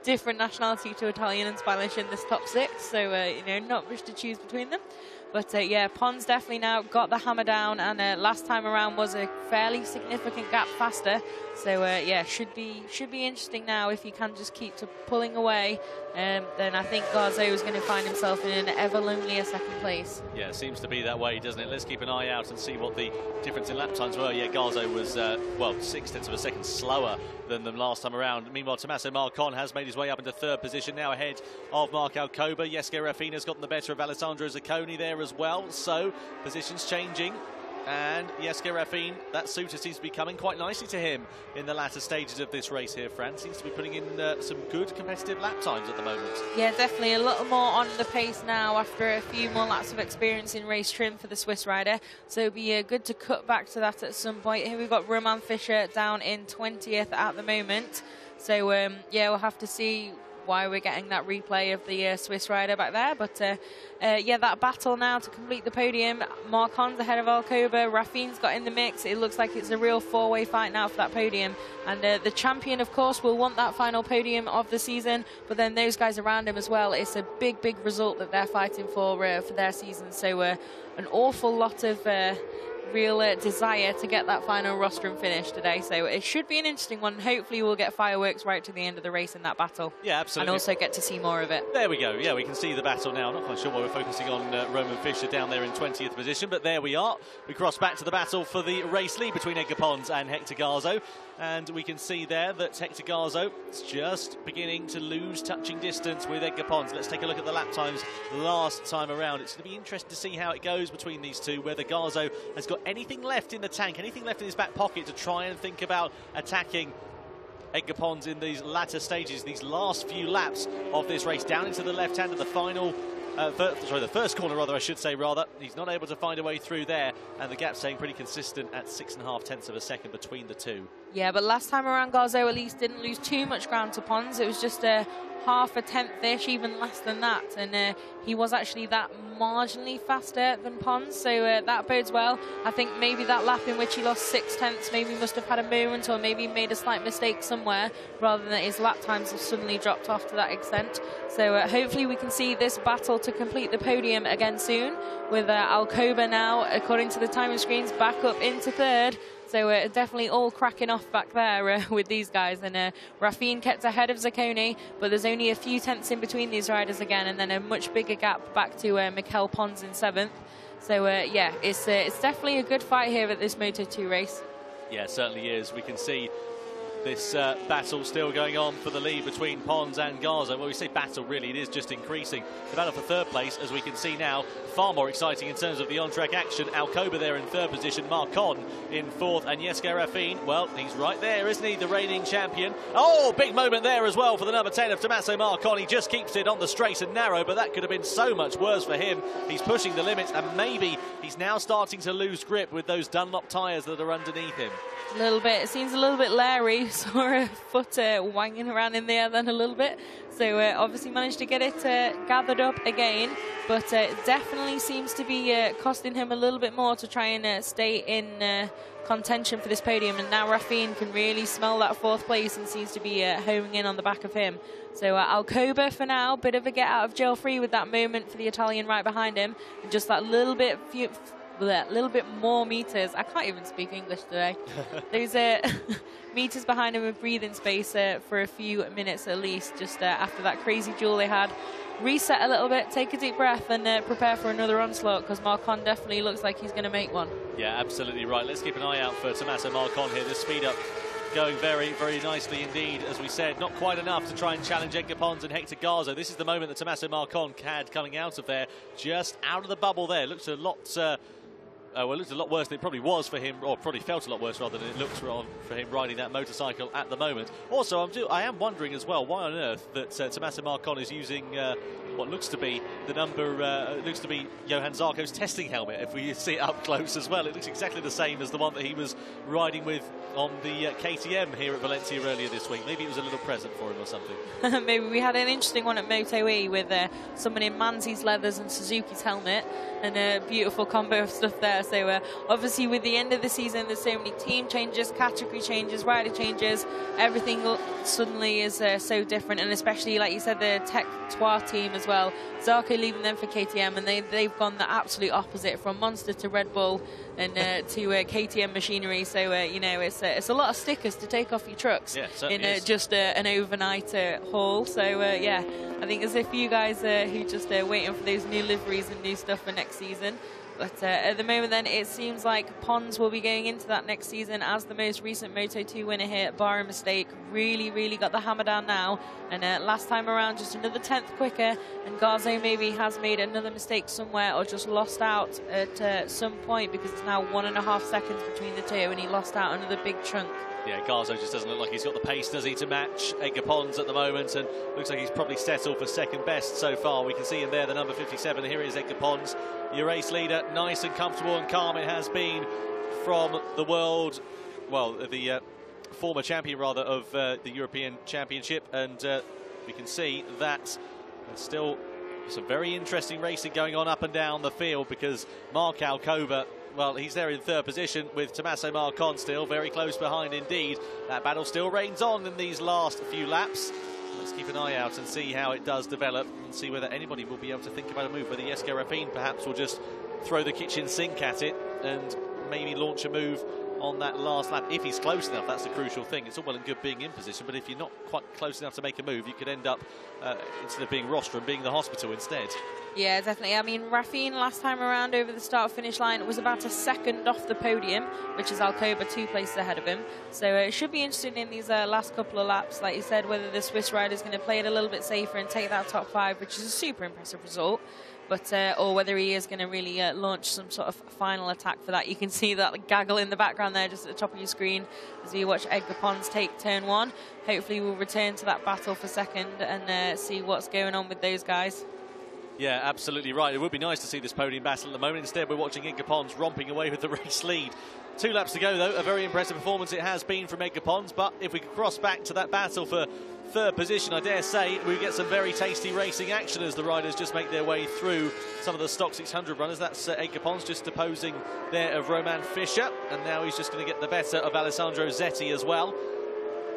different nationality to Italian and Spanish in this top 6, so, you know, not much to choose between them. But yeah, Pons definitely now got the hammer down, and last time around was a fairly significant gap faster. So yeah, should be interesting now if he can just keep pulling away. Then I think Garzo is going to find himself in an ever lonelier second place. Yeah, it seems to be that way, doesn't it? Let's keep an eye out and see what the difference in lap times were. Yeah, Garzo was well 0.6 of a second slower than them last time around. Meanwhile, Tommaso Marcon has made his way up into 3rd position, now ahead of Marc Alcoba. Jesko Raffin has gotten the better of Alessandro Zaccone there as well. So positions changing. And Jesko Raffin, that suitor seems to be coming quite nicely to him in the latter stages of this race here, Fran. Seems to be putting in some good competitive lap times at the moment. Yeah, definitely a little more on the pace now after a few more laps of experience in race trim for the Swiss rider. So it'll be good to cut back to that at some point. Here we've got Roman Fischer down in 20th at the moment. So yeah, we'll have to see why we're getting that replay of the Swiss rider back there. But yeah, that battle now to complete the podium. Marcon's ahead of Alcoba. Raffin's got in the mix. It looks like it's a real 4-way fight now for that podium. And the champion, of course, will want that final podium of the season. But then those guys around him as well. It's a big, big result that they're fighting for their season. So an awful lot of real desire to get that final rostrum finish today, so it should be an interesting one. Hopefully we'll get fireworks right to the end of the race in that battle. Yeah, absolutely. And also get to see more of it. There we go. Yeah, we can see the battle now. Not quite sure why we're focusing on Roman Fischer down there in 20th position, but there we are. We cross back to the battle for the race lead between Edgar Pons and Hector Garzo, and we can see there that Hector Garzo is just beginning to lose touching distance with Edgar Pons. Let's take a look at the lap times last time around. It's going to be interesting to see how it goes between these two, whether Garzo has got anything left in the tank, anything left in his back pocket to try and think about attacking Edgar Pons in these latter stages, these last few laps of this race, down into the left hand of the final, the first corner rather, I should say rather. He's not able to find a way through there, and the gap staying pretty consistent at 6.5 tenths of a second between the two. Yeah, but last time around Garzo at least didn't lose too much ground to Pons. It was just a half a tenth-ish, even less than that, and he was actually that marginally faster than Pons, so that bodes well. I think maybe that lap in which he lost 6 tenths maybe must have had a moment, or maybe made a slight mistake somewhere, rather than that his lap times have suddenly dropped off to that extent. So hopefully we can see this battle to complete the podium again soon, with Alcoba now, according to the timing screens, back up into 3rd. So definitely all cracking off back there with these guys. And Raffin kept ahead of Zaccone, but there's only a few tenths in between these riders again, and then a much bigger gap back to Mikel Pons in 7th. So yeah, it's definitely a good fight here at this Moto2 race. Yeah, it certainly is. We can see this battle still going on for the lead between Pons and Garzo. Well, we say battle, really, it is just increasing. The battle for 3rd place, as we can see now, far more exciting in terms of the on-track action. Alcoba there in 3rd position, Marcon in 4th, and Jesko Raffin, well, he's right there, isn't he, the reigning champion? Oh, big moment there as well for the number 10 of Tommaso Marcon. He just keeps it on the straight and narrow, but that could have been so much worse for him. He's pushing the limits, and maybe he's now starting to lose grip with those Dunlop tyres that are underneath him. A little bit. It seems a little bit leery saw a foot wanging around in the air then a little bit. So obviously managed to get it gathered up again, but definitely seems to be costing him a little bit more to try and stay in contention for this podium. And now Raffin can really smell that 4th place and seems to be homing in on the back of him. So Alcoba for now, bit of a get out of jail free with that moment for the Italian right behind him, and just that little bit more meters. I can't even speak English today. Those meters behind him with breathing space for a few minutes at least, just after that crazy duel they had. Reset a little bit, take a deep breath, and prepare for another onslaught, because Marcon definitely looks like he's going to make one. Yeah, absolutely right. Let's keep an eye out for Tommaso Marcon here. The speed up going very, very nicely indeed. As we said, not quite enough to try and challenge Edgar Pons and Hector Garzo. This is the moment that Tommaso Marcon had coming out of there, just out of the bubble there. Looks a lot... well, it looked a lot worse than it probably was for him, or probably felt a lot worse rather than it looked for him riding that motorcycle at the moment. Also, I am wondering as well why on earth that Tommaso Marcon is using what looks to be the number, looks to be Johan Zarco's testing helmet. If we see it up close as well, it looks exactly the same as the one that he was riding with on the KTM here at Valencia earlier this week. Maybe it was a little present for him or something. Maybe we had an interesting one at Moto2 with someone in Manzi's leathers and Suzuki's helmet, and a beautiful combo of stuff there. So obviously with the end of the season, there's so many team changes, category changes, rider changes. Everything suddenly is so different, and especially, like you said, the Tech Trois team as well. Zarco leaving them for KTM, and they've gone the absolute opposite, from Monster to Red Bull and to KTM machinery. So you know, it's a lot of stickers to take off your trucks in just an overnight haul. So yeah, I think there's a few guys who just waiting for those new liveries and new stuff for next season. But at the moment then, it seems like Pons will be going into that next season as the most recent Moto2 winner here, bar a mistake. Really, really got the hammer down now. And last time around, just another 10th quicker. And Garzo maybe has made another mistake somewhere, or just lost out at some point, because it's now 1.5 seconds between the two, and he lost out another big chunk. Yeah, Garzo just doesn't look like he's got the pace, does he, to match Edgar Pons at the moment, and looks like he's probably settled for second best so far. We can see him there, the number 57. Here is Edgar Pons, your race leader. Nice and comfortable and calm it has been from the world, well, the former champion, rather, of the European Championship, and we can see that there's still some very interesting racing going on up and down the field, because Marc Alcoba, well, he's there in 3rd position with Tommaso Marcon still very close behind indeed. That battle still reigns on in these last few laps. Let's keep an eye out and see how it does develop, and see whether anybody will be able to think about a move, whether Jesko Raffin perhaps will just throw the kitchen sink at it and maybe launch a move on that last lap. If he's close enough, that's the crucial thing. It's all well and good being in position, but if you're not quite close enough to make a move, you could end up, instead of being rostrum, being the hospital instead. Yeah, definitely. I mean, Raffin last time around over the start-finish line was about a second off the podium, which is Alcoba 2 places ahead of him. So it should be interesting in these last couple of laps, like you said, whether the Swiss rider is going to play it a little bit safer and take that top 5, which is a super impressive result. But or whether he is going to really launch some sort of final attack for that. You can see that gaggle in the background there, just at the top of your screen, as you watch Edgar Pons take turn 1. Hopefully we'll return to that battle for second and see what's going on with those guys. Yeah, absolutely right. It would be nice to see this podium battle at the moment. Instead, we're watching Edgar Pons romping away with the race lead. 2 laps to go, though. A very impressive performance it has been from Edgar Pons. But if we could cross back to that battle for 3rd position, I dare say we get some very tasty racing action as the riders just make their way through some of the stock 600 runners. That's Edgar Pons just deposing there of Roman Fischer, and now he's just going to get the better of Alessandro Zaccone as well.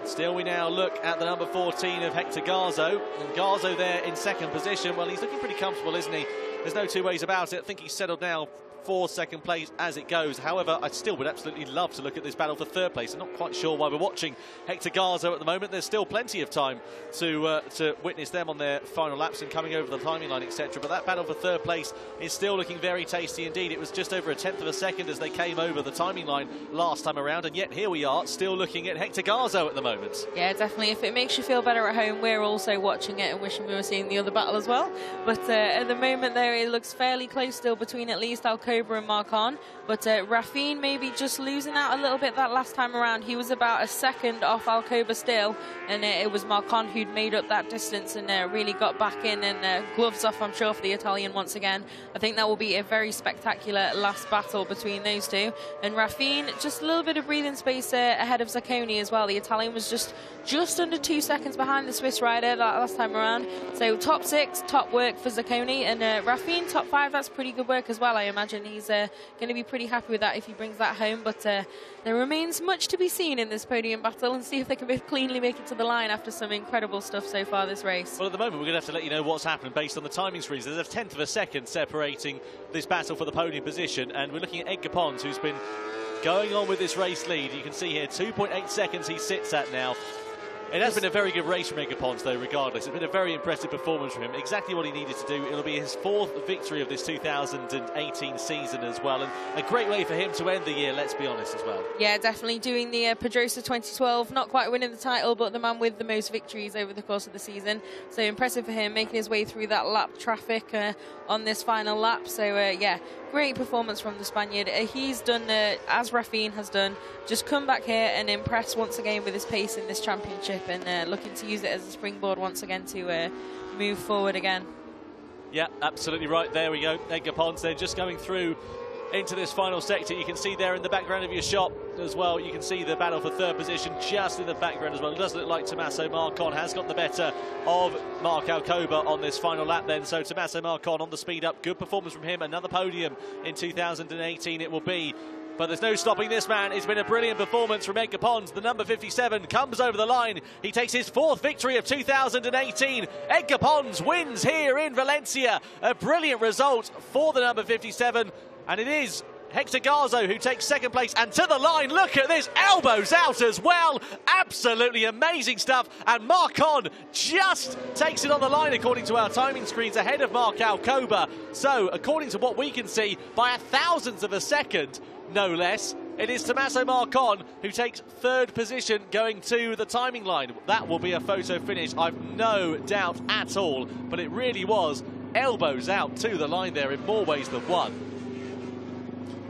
Still, we now look at the number 14 of Hector Garzo, and Garzo there in 2nd position. Well, he's looking pretty comfortable, isn't he? There's no two ways about it. I think he's settled now for 2nd place as it goes. However, I still would absolutely love to look at this battle for 3rd place. I'm not quite sure why we're watching Hector Garzo at the moment. There's still plenty of time to witness them on their final laps and coming over the timing line, etc. But that battle for 3rd place is still looking very tasty indeed. It was just over a 1/10 of a second as they came over the timing line last time around, and yet here we are still looking at Hector Garzo at the moment. Yeah, definitely. If it makes you feel better at home, we're also watching it and wishing we were seeing the other battle as well. But at the moment there, it looks fairly close still between at least Alcoba Alcoba and Marcon, but Raffin maybe just losing out a little bit that last time around. He was about a second off Alcoba still, and it was Marcon who'd made up that distance and really got back in, and gloves off, I'm sure, for the Italian once again. I think that will be a very spectacular last battle between those two. And Raffin, just a little bit of breathing space ahead of Zaccone as well. The Italian was just under 2 seconds behind the Swiss rider last time around. So top 6, top work for Zaccone, and Raffin top 5. That's pretty good work as well. I imagine he's going to be pretty happy with that if he brings that home. But there remains much to be seen in this podium battle, and see if they can cleanly make it to the line after some incredible stuff so far this race. Well, at the moment we're going to have to let you know what's happened based on the timing screens. There's a 1/10 of a second separating this battle for the podium position, and we're looking at Edgar Pons, who's been going on with this race lead. You can see here 2.8 seconds he sits at now. It has been a very good race from Edgar Pons, though, regardless. It's been a very impressive performance from him. Exactly what he needed to do. It'll be his 4th victory of this 2018 season as well. And a great way for him to end the year, let's be honest, as well. Yeah, definitely doing the Pedrosa 2012. Not quite winning the title, but the man with the most victories over the course of the season. So impressive for him, making his way through that lap traffic on this final lap. So, yeah, great performance from the Spaniard. He's done, as Raffin has done, just come back here and impress once again with his pace in this championship, and looking to use it as a springboard once again to move forward again. Yeah, absolutely right. There we go. Edgar Pons then just going through into this final sector. You can see there in the background of your shot as well, you can see the battle for 3rd position just in the background as well. It does look like Tommaso Marcon has got the better of Marc Alcoba on this final lap then. So Tommaso Marcon on the speed up. Good performance from him. Another podium in 2018 it will be. But there's no stopping this man. It's been a brilliant performance from Edgar Pons. The number 57 comes over the line. He takes his 4th victory of 2018. Edgar Pons wins here in Valencia. A brilliant result for the number 57. And it is Hector Garzo who takes 2nd place, and to the line. Look at this, elbows out as well. Absolutely amazing stuff. And Marcon just takes it on the line according to our timing screens, ahead of Marc Alcoba. So according to what we can see, by 1,000th of a second, no less, it is Tommaso Marcon who takes 3rd position going to the timing line. That will be a photo finish, I've no doubt at all. But it really was elbows out to the line there in more ways than one.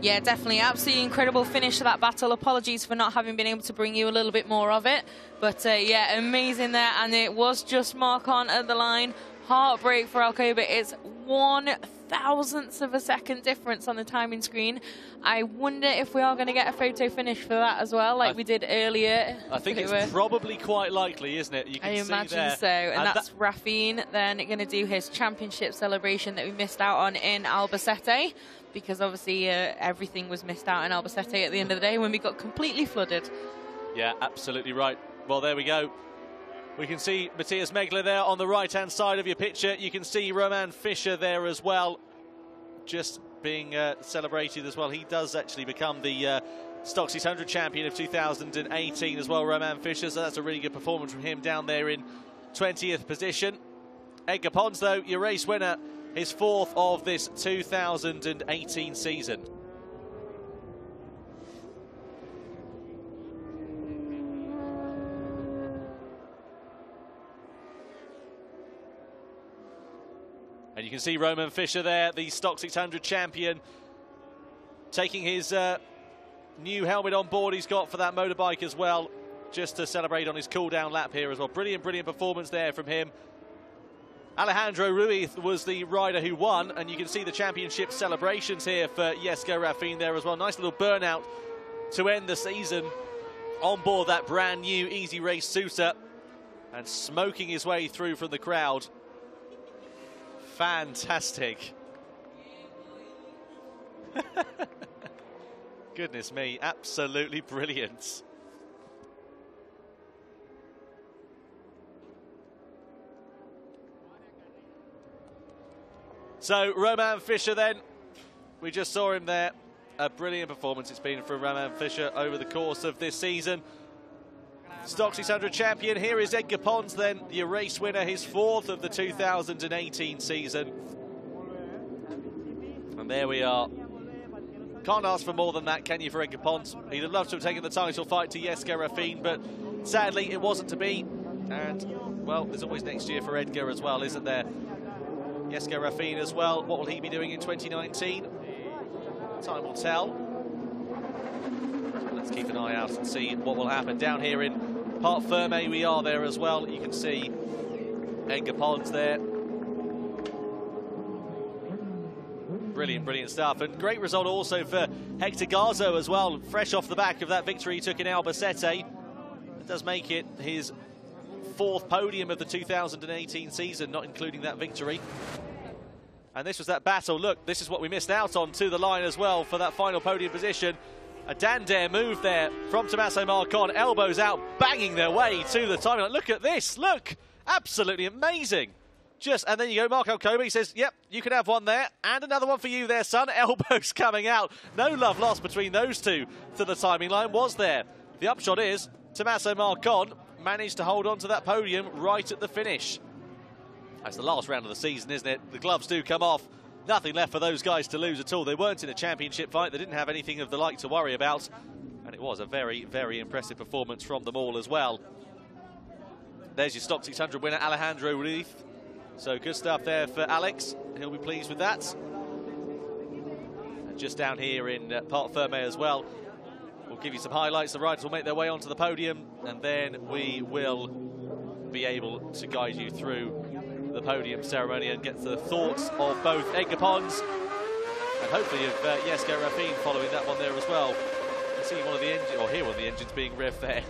Yeah, definitely. Absolutely incredible finish to that battle. Apologies for not having been able to bring you a little bit more of it. But yeah, amazing there. And it was just Marcon at the line. Heartbreak for Alcoba. It's 1,000th of a second difference on the timing screen. I wonder if we are going to get a photo finish for that as well, like we did earlier. I think it's probably quite likely, isn't it? You can I imagine so. And that's Raffin then going to do his championship celebration that we missed out on in Albacete, because obviously everything was missed out in Albacete at the end of the day when we got completely flooded. Yeah, absolutely right. Well, there we go. We can see Matthias Megler there on the right-hand side of your picture. You can see Roman Fischer there as well, just being celebrated as well. He does actually become the Stock 600 champion of 2018 as well, Roman Fischer. So that's a really good performance from him down there in 20th position. Edgar Pons, though, your race winner, his 4th of this 2018 season. And you can see Roman Fischer there, the Stock 600 champion, taking his new helmet on board he's got for that motorbike as well, just to celebrate on his cool-down lap here as well. Brilliant, brilliant performance there from him. Alejandro Ruiz was the rider who won, and you can see the championship celebrations here for Jesko Raffin there as well. Nice little burnout to end the season on board that brand new Easy Race Sousa, and smoking his way through from the crowd. Fantastic. Goodness me, absolutely brilliant. So Roman Fischer then, we just saw him there. A brilliant performance it's been from Roman Fischer over the course of this season. Stock 600 champion. Here is Edgar Pons then, your race winner, his 4th of the 2018 season. And there we are. Can't ask for more than that, can you, for Edgar Pons? He'd have loved to have taken the title fight to Jesko Raffin, but sadly it wasn't to be. And, well, there's always next year for Edgar as well, isn't there? Jesko Raffin as well. What will he be doing in 2019? Time will tell. So let's keep an eye out and see what will happen. Down here in Parc Fermé we are there as well. You can see Edgar Pons there. Brilliant, brilliant stuff. And great result also for Hector Garzo as well. Fresh off the back of that victory he took in Albacete. It does make it his 4th podium of the 2018 season, not including that victory. And this was that battle. Look, this is what we missed out on to the line as well for that final podium position. A Dan-dare move there from Tommaso Marcon. Elbows out, banging their way to the timing line. Look at this, look. Absolutely amazing. And then you go, Marc Alcoba, he says, yep, you can have one there, and another one for you there, son. Elbows coming out. No love lost between those two to the timing line, was there? The upshot is, Tommaso Marcon managed to hold on to that podium right at the finish. That's the last round of the season, isn't it? The gloves do come off. Nothing left for those guys to lose at all. They weren't in a championship fight. They didn't have anything of the like to worry about. And it was a very, very impressive performance from them all as well. There's your Stock 600 winner, Alessandro Zaccone. So good stuff there for Alex. He'll be pleased with that. And just down here in Parc Fermé as well, we'll give you some highlights. The riders will make their way onto the podium, and then we will be able to guide you through the podium ceremony and get the thoughts of both Edgar Pons and hopefully of Jesko Raffin following that one there as well. You see one of the engines, or hear one of the engines being revved there.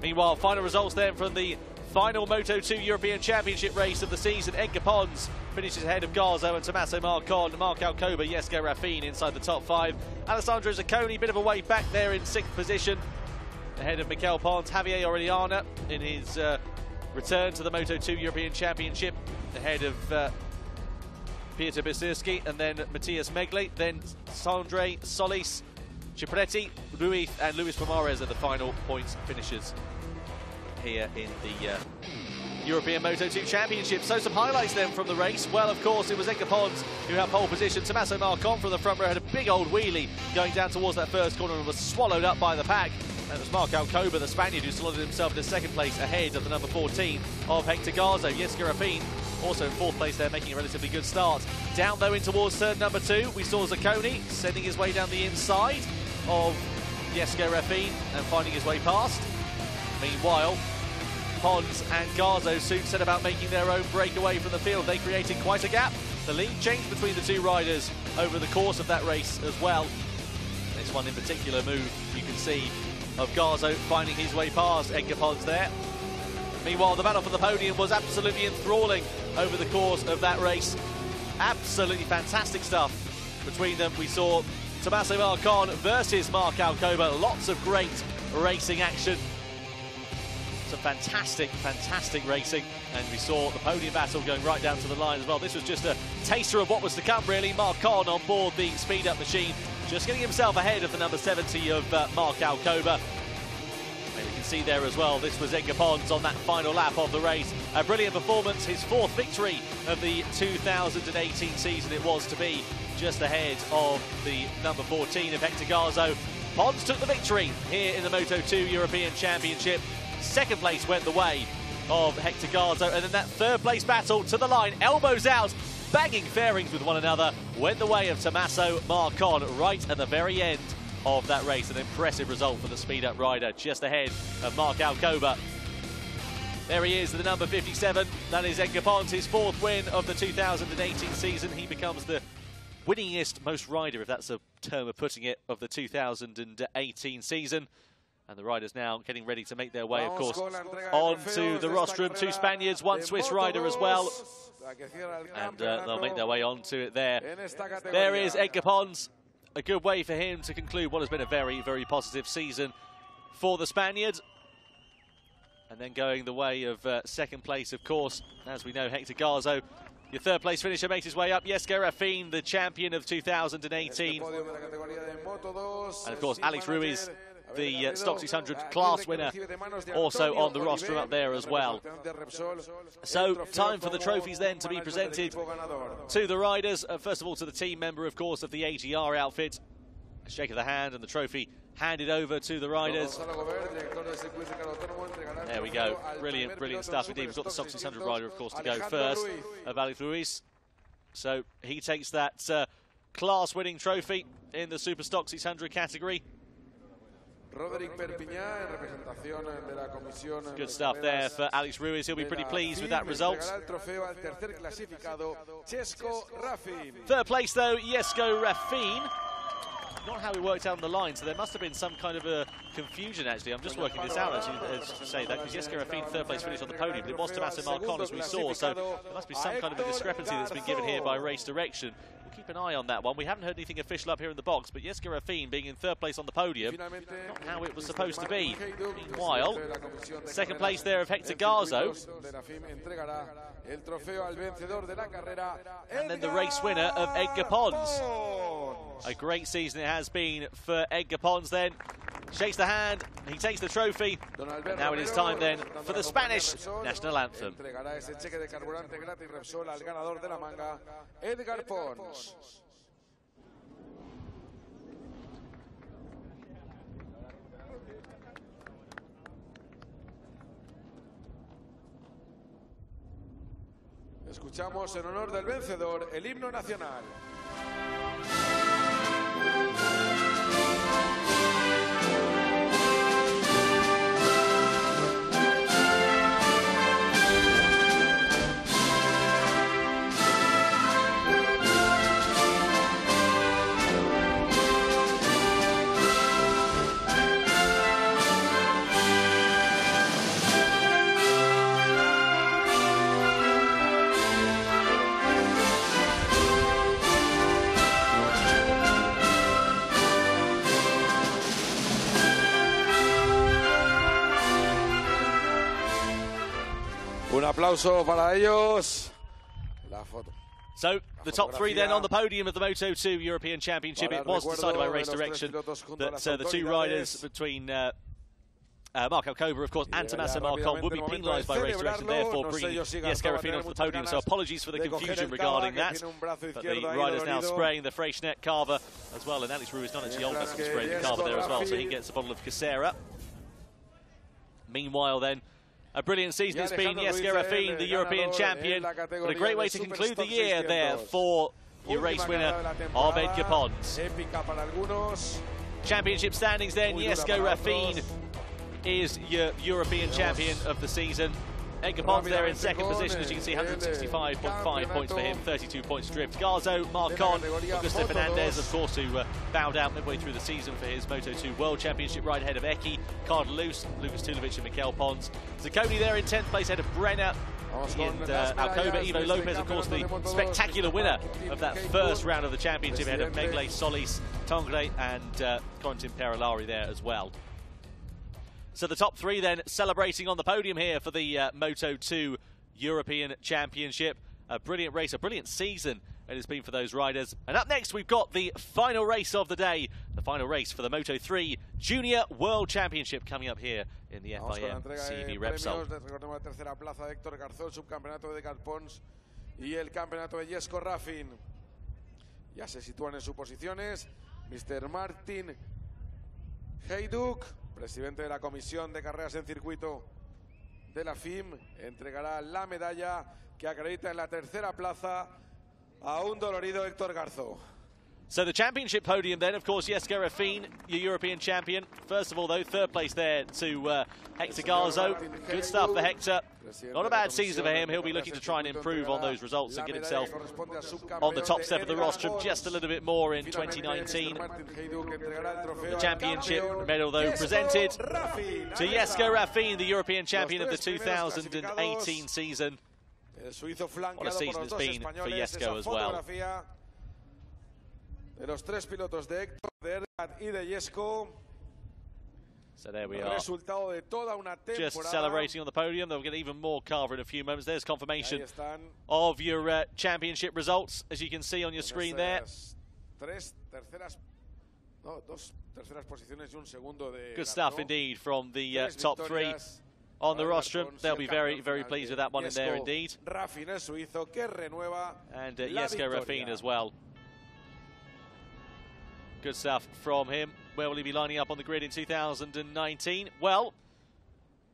Meanwhile, final results then from the final Moto2 European Championship race of the season. Edgar Pons finishes ahead of Garzo and Tommaso Marcon. Marc Alcoba, Jesko Raffin inside the top 5. Alessandro Zaccone, bit of a way back there in 6th position. Ahead of Marc Pons, Xavier Orellana in his return to the Moto2 European Championship. Ahead of Piotr Bisirski and then Matthias Megli. Then Sandre, Solis, Ciatti, Ruiz and Luis Pomares are the final points finishers here in the European Moto2 Championship. So some highlights then from the race. Well, of course, it was Edgar Pons who had pole position. Tommaso Marcon from the front row had a big old wheelie going down towards that first corner and was swallowed up by the pack. And it was Marc Alcoba, the Spaniard, who slotted himself into 2nd place ahead of the number 14 of Hector Garzo. Jesko Raffin also in 4th place there, making a relatively good start. Down though in towards turn number 2, we saw Zaccone sending his way down the inside of Jesko Raffin and finding his way past. Meanwhile, Pons and Garzo soon set about making their own breakaway from the field. They created quite a gap. The lead changed between the two riders over the course of that race as well. This one in particular move, you can see, of Garzo finding his way past Edgar Pons there. Meanwhile, the battle for the podium was absolutely enthralling over the course of that race. Absolutely fantastic stuff between them. We saw Tommaso Marcon versus Marc Alcoba. Lots of great racing action. Some fantastic, fantastic racing. And we saw the podium battle going right down to the line as well. This was just a taster of what was to come, really. Marcon on board the speed-up machine, just getting himself ahead of the number 70 of Marc Alcoba. And you can see there as well, this was Edgar Pons on that final lap of the race. A brilliant performance, his 4th victory of the 2018 season it was to be, just ahead of the number 14 of Hector Garzo. Pons took the victory here in the Moto2 European Championship. 2nd place went the way of Hector Garzo, and then that 3rd place battle to the line, elbows out, banging fairings with one another, went the way of Tommaso Marcon right at the very end of that race. An impressive result for the speed-up rider, just ahead of Marc Alcoba. There he is, the number 57. That is Edgar Pons, his 4th win of the 2018 season. He becomes the winningest most rider, if that's a term of putting it, of the 2018 season. And the riders now getting ready to make their way, of course, onto the rostrum. 2 Spaniards, 1 Swiss rider as well. And they'll make their way onto it there. There is Edgar Pons. A good way for him to conclude what has been a very, very positive season for the Spaniard. And then going the way of 2nd place, of course, as we know, Hector Garzo. Your 3rd place finisher makes his way up. Jesko Raffin, the champion of 2018. And of course, Alex Ruiz, the Stock 600 class winner, also on the rostrum up there as well. So time for the trophies then to be presented to the riders. First of all to the team member, of course, of the AGR outfit. A shake of the hand and the trophy handed over to the riders. There we go. Brilliant, brilliant stuff indeed. We've got the Stock 600 rider, of course, to go first, Alex Ruiz. So he takes that class-winning trophy in the Super Stock 600 category. Good stuff there for Alex Ruiz. He'll be pretty pleased with that result. Third place, though, Jesko Raffin. Not how he worked out on the line, so there must have been some kind of a confusion, actually. I'm just working this out, actually, to say that, because Jesko Raffin, third place finish on the podium, but it was Tommaso Marcon, as we saw, so there must be some kind of a discrepancy that's been given here by race direction. We'll keep an eye on that one. We haven't heard anything official up here in the box, but Jesko Raffin being in third place on the podium, not how it was supposed to be. Meanwhile, second place there of Hector Garzo. And then the race winner of Edgar Pons. A great season it has been for Edgar Pons then. Shakes the hand, he takes the trophy, and now it is time then for the Spanish national anthem. Edgar Pons. Escuchamos en honor del vencedor el himno nacional. Un aplauso para ellos. La foto. So, the top three then on the podium of the Moto2 European Championship. It was decided by race direction that the two riders between Marc Alcoba, of course, and Tommaso Marcon would be penalised by race direction, therefore bringing Jesko Raffin onto the podium. So apologies for the confusion regarding that. But the riders now spraying the Freixnet Cava as well, and Alex Ruiz not actually old enough to spray the Cava there as well, so he gets a bottle of Casera. Meanwhile then, a brilliant season it's been. Jesko Raffin, the European champion, but a great way to conclude the year there for your race winner of Edgar Pons. Championship standings then, Jesko Raffin is your European champion of the season. Edgar Pons there in second position, as you can see, 165.5 points for him, 32 points stripped. Garzo, Marcon, Augusto Fernandez, of course, who bowed out midway through the season for his Moto2 World Championship ride ahead of Eki, Cardelus, Lucas Tulovic and Mikel Pons. Zaccone there in 10th place ahead of Brenner. And Alcoba, Ivo Lopez, of course, the spectacular winner of that first round of the championship ahead of Megle, Solis, Tongre and Corentin Perolari there as well. So the top three then celebrating on the podium here for the Moto2 European Championship. A brilliant race, a brilliant season it has been for those riders. And up next we've got the final race of the day, the final race for the Moto3 Junior World Championship coming up here in the FIM CEV Repsol. Recordemos la tercera plaza de Hector Garzo, el subcampeonato de Edgar Pons y el campeonato de Jesko Raffin. Ya se sitúan en sus posiciones Mr. Martin Heyduk, presidente de la Comisión de Carreras en Circuito de la FIM, entregará la medalla que acredita en la tercera plaza a un dolorido Hector Garzo. So the championship podium then, of course, Jesko Raffin, your European champion. First of all, though, third place there to Hector Garzo. Good stuff for Hector. Not a bad season for him. He'll be looking to try and improve on those results and get himself on the top step of the rostrum just a little bit more in 2019. The championship medal, though, presented to Jesko Raffin, the European champion of the 2018 season. What a season it's been for Jesko as well. De los tres pilotos de Hector, de Edgar y de Jesko. So there we are. Resultado de toda una temporada. Just celebrating on the podium. They'll get even more Carver in a few moments. There's confirmation of your championship results, as you can see on your screen there. Dos terceras posiciones y un segundo de Good stuff indeed from the top three on the rostrum. They'll be very, very pleased with that one in there indeed. Raffin, el suizo, que renueva and Jesko Raffin as well. Good stuff from him. Where will he be lining up on the grid in 2019? Well,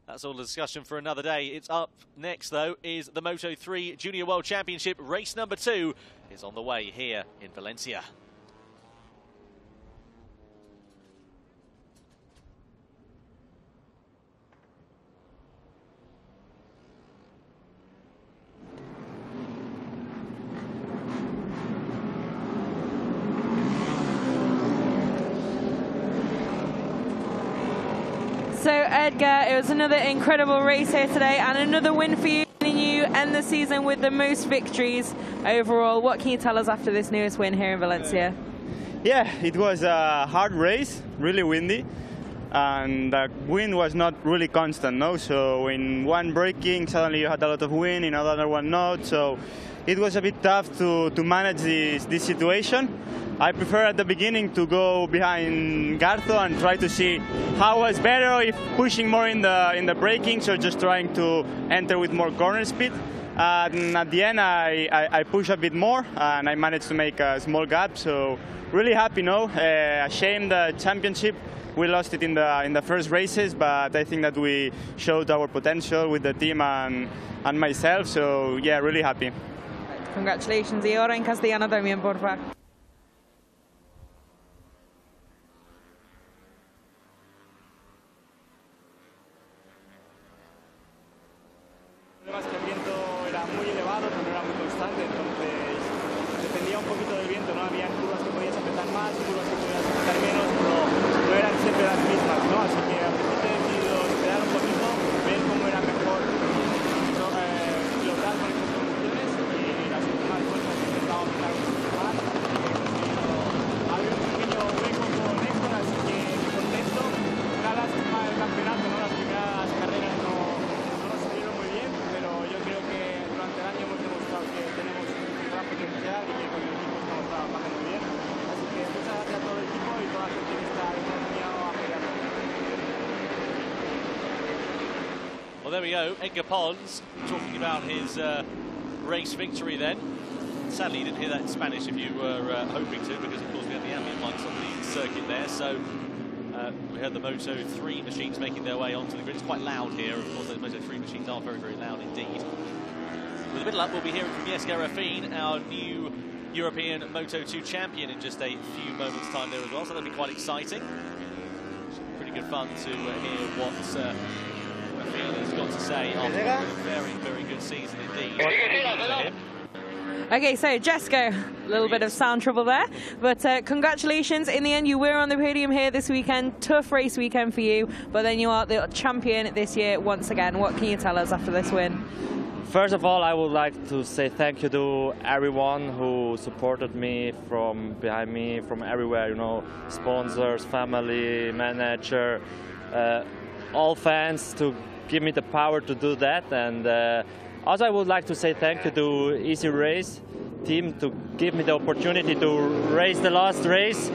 that's all the discussion for another day. It's up next, though, is the Moto3 Junior World Championship. Race number 2 is on the way here in Valencia. So Edgar, it was another incredible race here today and another win for you. You end the season with the most victories overall. What can you tell us after this newest win here in Valencia? Yeah, it was a hard race, really windy, and the wind was not really constant, no? So in one braking, suddenly you had a lot of wind, in another one not, so it was a bit tough to manage this situation. I prefer at the beginning to go behind Garzo and try to see how was better, if pushing more in the braking, so just trying to enter with more corner speed. And at the end, I pushed a bit more, and I managed to make a small gap. So really happy, no? A shame the championship. We lost it in the first races, but I think that we showed our potential with the team and myself. So yeah, really happy. Congratulations. Y ahora en castellano también, por favor. El viento era muy elevado, pero no era muy constante, entonces dependía un poquito del viento, ¿no? Había curvas que podías apretar más, curvas que podías apretar menos, pero no eran siempre las mismas, ¿no? Así que al principio he decidido esperar un poquito, ver cómo era mejor pilotar con estas condiciones y las últimas vueltas he intentado apretar un poquito más. Había un pequeño hueco con Héctor, así que muy contento. Una lástima del campeonato, ¿no? Las primeras carreras no nos salieron muy bien, pero yo creo que durante el año hemos demostrado que tenemos un gran potencial y que con el equipo estamos trabajando muy bien. Así que muchas gracias a todo el equipo y toda la gente que está acompañado a apoyarnos. Well, there we go. Edgar Pons talking about his race victory then. Sadly, you didn't hear that in Spanish if you were hoping to, because of course we had the Abián mics on the circuit there. So we heard the Moto3 machines making their way onto the grid. It's quite loud here. Of course, those Moto3 machines are very, very loud indeed. With a bit of luck, we'll be hearing from Jesko Raffin, our new European Moto2 champion, in just a few moments' time there as well. So that'll be quite exciting. Pretty good fun to hear what Raffin has got to say after a very, very good season indeed for him. Okay, so Jesko, a little bit of sound trouble there, but congratulations. In the end, you were on the podium here this weekend. Tough race weekend for you, but then you are the champion this year once again. What can you tell us after this win? First of all, I would like to say thank you to everyone who supported me from behind me, from everywhere, you know, sponsors, family, manager, all fans, to give me the power to do that. And also I would like to say thank you to Easy Race team to give me the opportunity to race the last race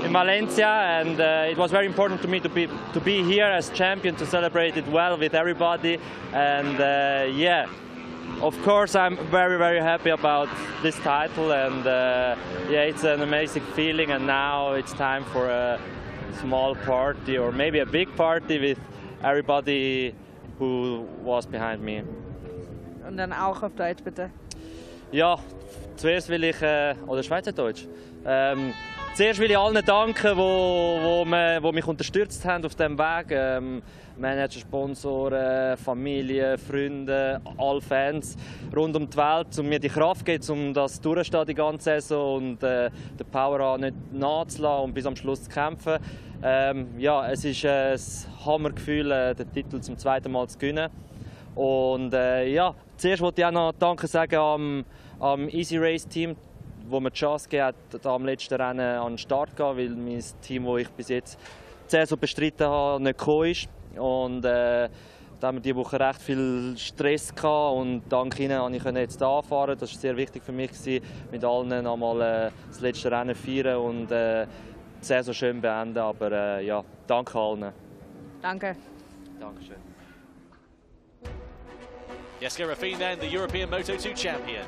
in Valencia, and it was very important to me to be here as champion, to celebrate it well with everybody. And yeah, of course I'm very, very happy about this title, and yeah, it's an amazing feeling. And now it's time for a small party, or maybe a big party, with everybody who was behind me. Und dann auch auf Deutsch, bitte. Ja, zuerst will ich, oder Schweizerdeutsch, zuerst will ich allen danken, die mich unterstützt haben auf diesem Weg. Manager, Sponsoren, Familie, Freunde, alle Fans rund um die Welt, um mir die Kraft geben, um das durchzustehen die ganze Saison und den Power an nicht nachzulassen und bis am Schluss zu kämpfen. Ja, es ist ein Hammergefühl, den Titel zum zweiten Mal zu gewinnen. Und ja, zuerst wollte ich auch noch Danke sagen am Easy Race Team, wo mir die Chance gegeben hat, am letzten Rennen an den Start zu gehen, weil mein Team, das ich bis jetzt die Saison bestritten habe, nicht gekommen ist. Und da haben wir diese Woche recht viel Stress gehabt, und dank ihnen konnte ich jetzt hier anfahren. Das war sehr wichtig für mich, mit allen einmal das letzte Rennen feiern und die Saison schön beenden. Aber ja, danke allen. Danke. Dankeschön. Jesko Raffin then, the European Moto2 champion.